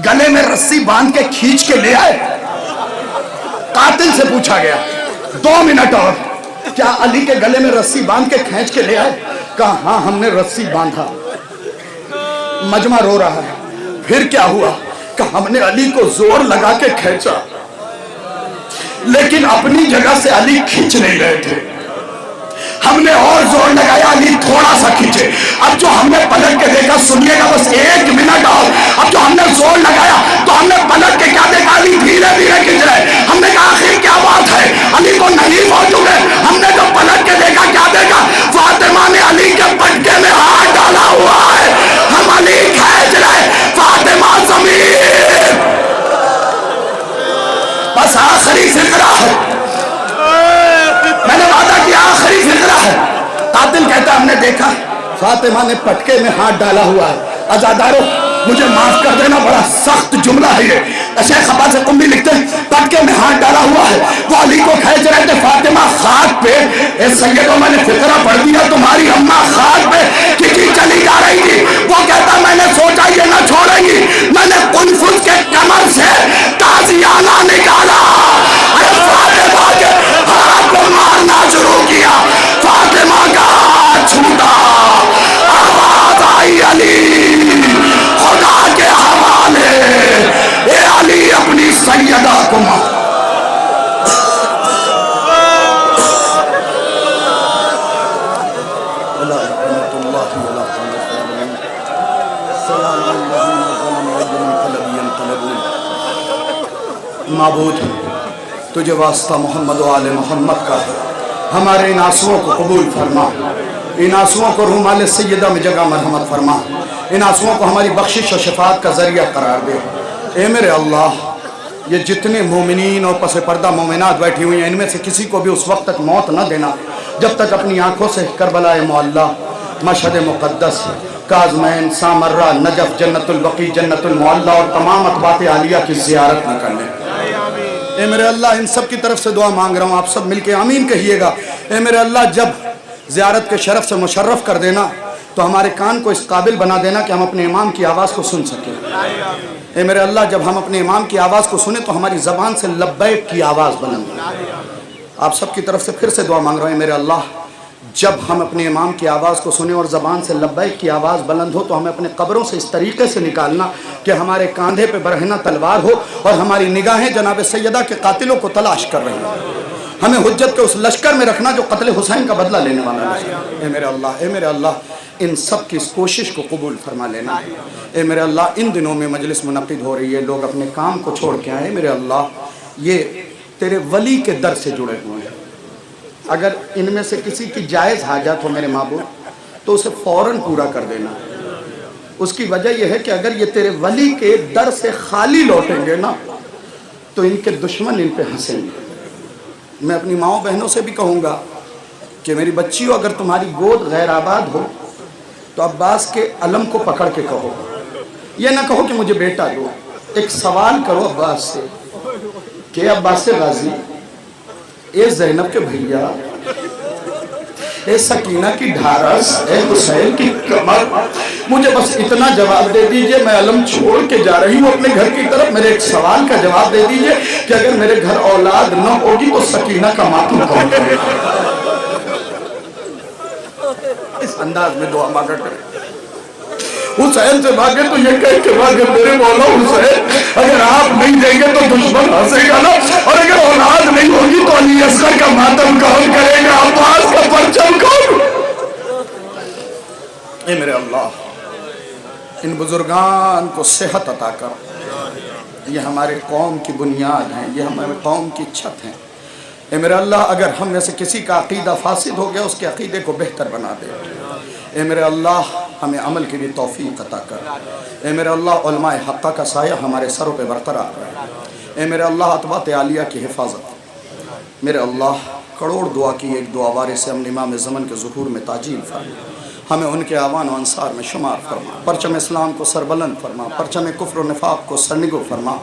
Speaker 3: گلے میں رسی باندھ کے کھینچ کے لے آئے؟ قاتل سے پوچھا گیا 2 منٹ اور، کیا علی کے گلے میں رسی باندھ کے کھینچ کے لے آئے؟ کہا ہاں ہم نے رسی باندھا۔ مجمع رو رہا ہے۔ پھر کیا ہوا؟ کہ ہم نے علی کو زور لگا کے کھینچا لیکن اپنی جگہ سے علی کھینچ نہیں رہے تھے، ہم نے اور زور لگایا، علی تھوڑا سا کھینچے۔ اب جو ہم نے پلٹ کے دیکھا، سنیے گا بس 1 منٹ اور، اب جو ہم نے زور لگایا تو ہم نے پلٹ کے کیا دیکھا؟ علی دھیرے دھیرے کھینچ رہے۔ ہم نے کہا آخر کیا بات ہے؟ علی کو نہیں ہو چکے۔ ہم نے جو پلٹ کے دیکھا، کیا دیکھا؟ فاطمہ نے علی کے پٹکے میں ہاتھ ڈالا ہوا ہے، ہم علی کھینچ رہے، فاطمہ زمین۔ بس آخری فقرہ ہے، میں نے وعدہ کیا آخری فقرہ ہے۔ قاتل کہتا ہم نے دیکھا فاطمہ نے پٹکے میں ہاتھ ڈالا ہوا ہے۔ عزادارو مجھے معاف کر دینا، بڑا سخت جملہ ہے یہ۔ شیخ عباس قمی لکھتے ہیں پٹکے میں ہاتھ ڈالا ہوا ہے، وہ علی کو کھینچ رہے تھے، فاطمہ خاک پہ، اے سیدو میں نے فقرہ پڑھ دیا، تمہاری اماں خاک پہ کھچی چلی جا رہی تھی۔ وہ کہتا میں نے سوچا یہ نہ چھوڑیں گی، میں نے قنفذ کے کمر سے تازیانہ نکالا، ارے فاطمہ کے ہاتھ کو مارنا شروع کیا، فاطمہ کا ہاتھ چھوٹا، آواز آئی علی خدا کے حوالے، اے علی اپنی سیدہ کو مار۔ معبود تجھے واسطہ محمد و آل محمد کا، ہمارے ان آنسوؤں کو قبول فرما، ان آنسوؤں کو رومال سیدہ میں جگہ مرحمت فرما، ان آنسوؤں کو ہماری بخشش و شفاعت کا ذریعہ قرار دے۔ اے میرے اللہ، یہ جتنے مومنین اور پس پردہ مومنات بیٹھی ہوئی ہیں، ان میں سے کسی کو بھی اس وقت تک موت نہ دینا جب تک اپنی آنکھوں سے کربلا معلیٰ، مشہد مقدس، کاظمین، سامرہ، نجف، جنت البقیع، جنت المعلیٰ اور تمام اقباط عالیہ کی زیارت نہ کرنے۔ اے میرے اللہ، ان سب کی طرف سے دعا مانگ رہا ہوں، آپ سب مل کے آمین کہیے گا۔ اے میرے اللہ، جب زیارت کے شرف سے مشرف کر دینا تو ہمارے کان کو اس قابل بنا دینا کہ ہم اپنے امام کی آواز کو سن سکیں۔ اے میرے اللہ، جب ہم اپنے امام کی آواز کو سنیں تو ہماری زبان سے لبیک کی آواز بلند ہو۔ آپ سب کی طرف سے پھر سے دعا مانگ رہا ہوں، اے میرے اللہ، جب ہم اپنے امام کی آواز کو سنیں اور زبان سے لبیک کی آواز بلند ہو تو ہمیں اپنے قبروں سے اس طریقے سے نکالنا کہ ہمارے کاندھے پہ برہنہ تلوار ہو اور ہماری نگاہیں جناب سیدہ کے قاتلوں کو تلاش کر رہی ہیں۔ ہمیں حجت کے اس لشکر میں رکھنا جو قتل حسین کا بدلہ لینے والا ہے۔ اے میرے اللہ، اے میرے اللہ، ان سب کی اس کوشش کو قبول فرما لینا۔ اے میرے اللہ، ان دنوں میں مجلس منعقد ہو رہی ہے، لوگ اپنے کام کو چھوڑ کے آئے، میرے اللہ یہ تیرے ولی کے در سے جڑے ہوئے ہیں، اگر ان میں سے کسی کی جائز حاجت ہو میرے معبود تو اسے فوراً پورا کر دینا۔ اس کی وجہ یہ ہے کہ اگر یہ تیرے ولی کے در سے خالی لوٹیں گے نا تو ان کے دشمن ان پہ ہنسیں گے۔ میں اپنی ماؤں بہنوں سے بھی کہوں گا کہ میری بچیوں، اگر تمہاری گود غیر آباد ہو تو عباس کے علم کو پکڑ کے کہو، یہ نہ کہو کہ مجھے بیٹا دو، ایک سوال کرو عباس سے کہ عباس غازی، اے زینب کے بھیا، اے سکینہ کی ڈھارس، اے حسین کی کمر، مجھے بس اتنا جواب دے دیجئے، میں علم چھوڑ کے جا رہی ہوں اپنے گھر کی طرف، میرے ایک سوال کا جواب دے دیجئے کہ اگر میرے گھر اولاد نہ ہوگی تو سکینہ کا ماتم کون کرے گا؟ اس انداز میں دعا مانگا کرے۔ حسین سے مانگے تو یہ کہہ کے مانگے، میرے مولا حسین، اگر آپ نہیں دیں گے تو دشمن ہنسے گا نا، اور اگر اولاد نہیں ہوگی تو علی اصغر کا ماتم کون کرے گا، عباس کا پرچم کون؟ اے میرے اللہ، ان بزرگان کو صحت عطا کر، یہ ہمارے قوم کی بنیاد ہیں، یہ ہمارے قوم کی چھت ہیں۔ اے میرے اللہ اگر ہم میں سے کسی کا عقیدہ فاسد ہو گیا اس کے عقیدے کو بہتر بنا دے۔ اے میرے اللہ ہمیں عمل کی بھی توفیق عطا کر۔ اے میرے اللہ علماء حقہ کا سایہ ہمارے سروں پہ برقرار رہے۔ اے میرے اللہ اطباء عالیہ کی حفاظت۔ میرے اللہ کروڑ دعا کی ایک دعا وارث امن امام زمن کے ظہور میں تعجیل فرما، ہمیں ان کے اعوان و انصار میں شمار فرما، پرچم اسلام کو سربلند فرما، پرچم کفر و نفاق کو سرنگو فرما۔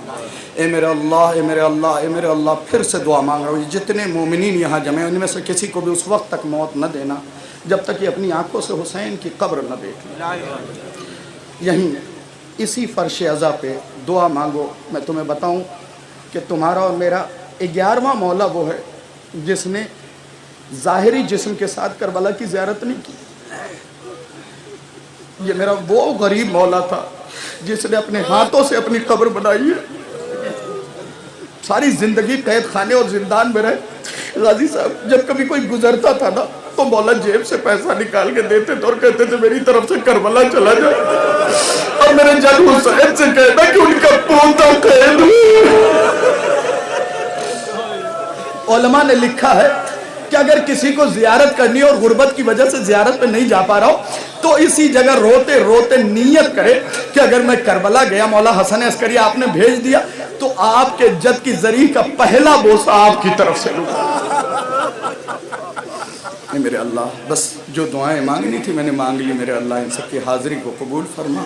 Speaker 3: اے میرے اللہ، اے میرے اللہ، اے میرے اللہ پھر سے دعا مانگ رہا ہوں، جتنے مومنین یہاں جمع ان میں سے کسی کو بھی اس وقت تک موت نہ دینا جب تک یہ اپنی آنکھوں سے حسین کی قبر نہ دیکھ لے۔ یہیں اسی فرش عزا پہ دعا مانگو۔ میں تمہیں بتاؤں کہ تمہارا اور میرا 11واں مولا وہ ہے جس نے ظاہری جسم کے ساتھ کربلا کی زیارت نہیں کی۔ یہ میرا وہ غریب مولا تھا جس نے اپنے ہاتھوں سے اپنی قبر بنائی ہے۔ ساری زندگی قید خانے اور زندان میں رہے غازی صاحب، جب کبھی کوئی گزرتا تھا نا تو مولا جیب سے پیسہ نکال کے دیتے تھے اور کہتے تھے میری طرف سے کربلا چلا جائے، اور میرے جد حسین سے کہنا کہ ان کا پوتا قید ہو۔ علماء نے لکھا ہے کہ اگر کسی کو زیارت کرنی اور غربت کی وجہ سے زیارت پہ نہیں جا پا رہا ہو تو اسی جگہ روتے روتے نیت کرے کہ اگر میں کربلا گیا، مولا حسن عسکری آپ نے بھیج دیا تو آپ کے جد کی ذریع کا پہلا بوسہ آپ کی طرف سے لوں۔ اے میرے اللہ بس جو دعائیں مانگنی تھی میں نے مانگ لی، میرے اللہ ان سب کی حاضری کو قبول فرما۔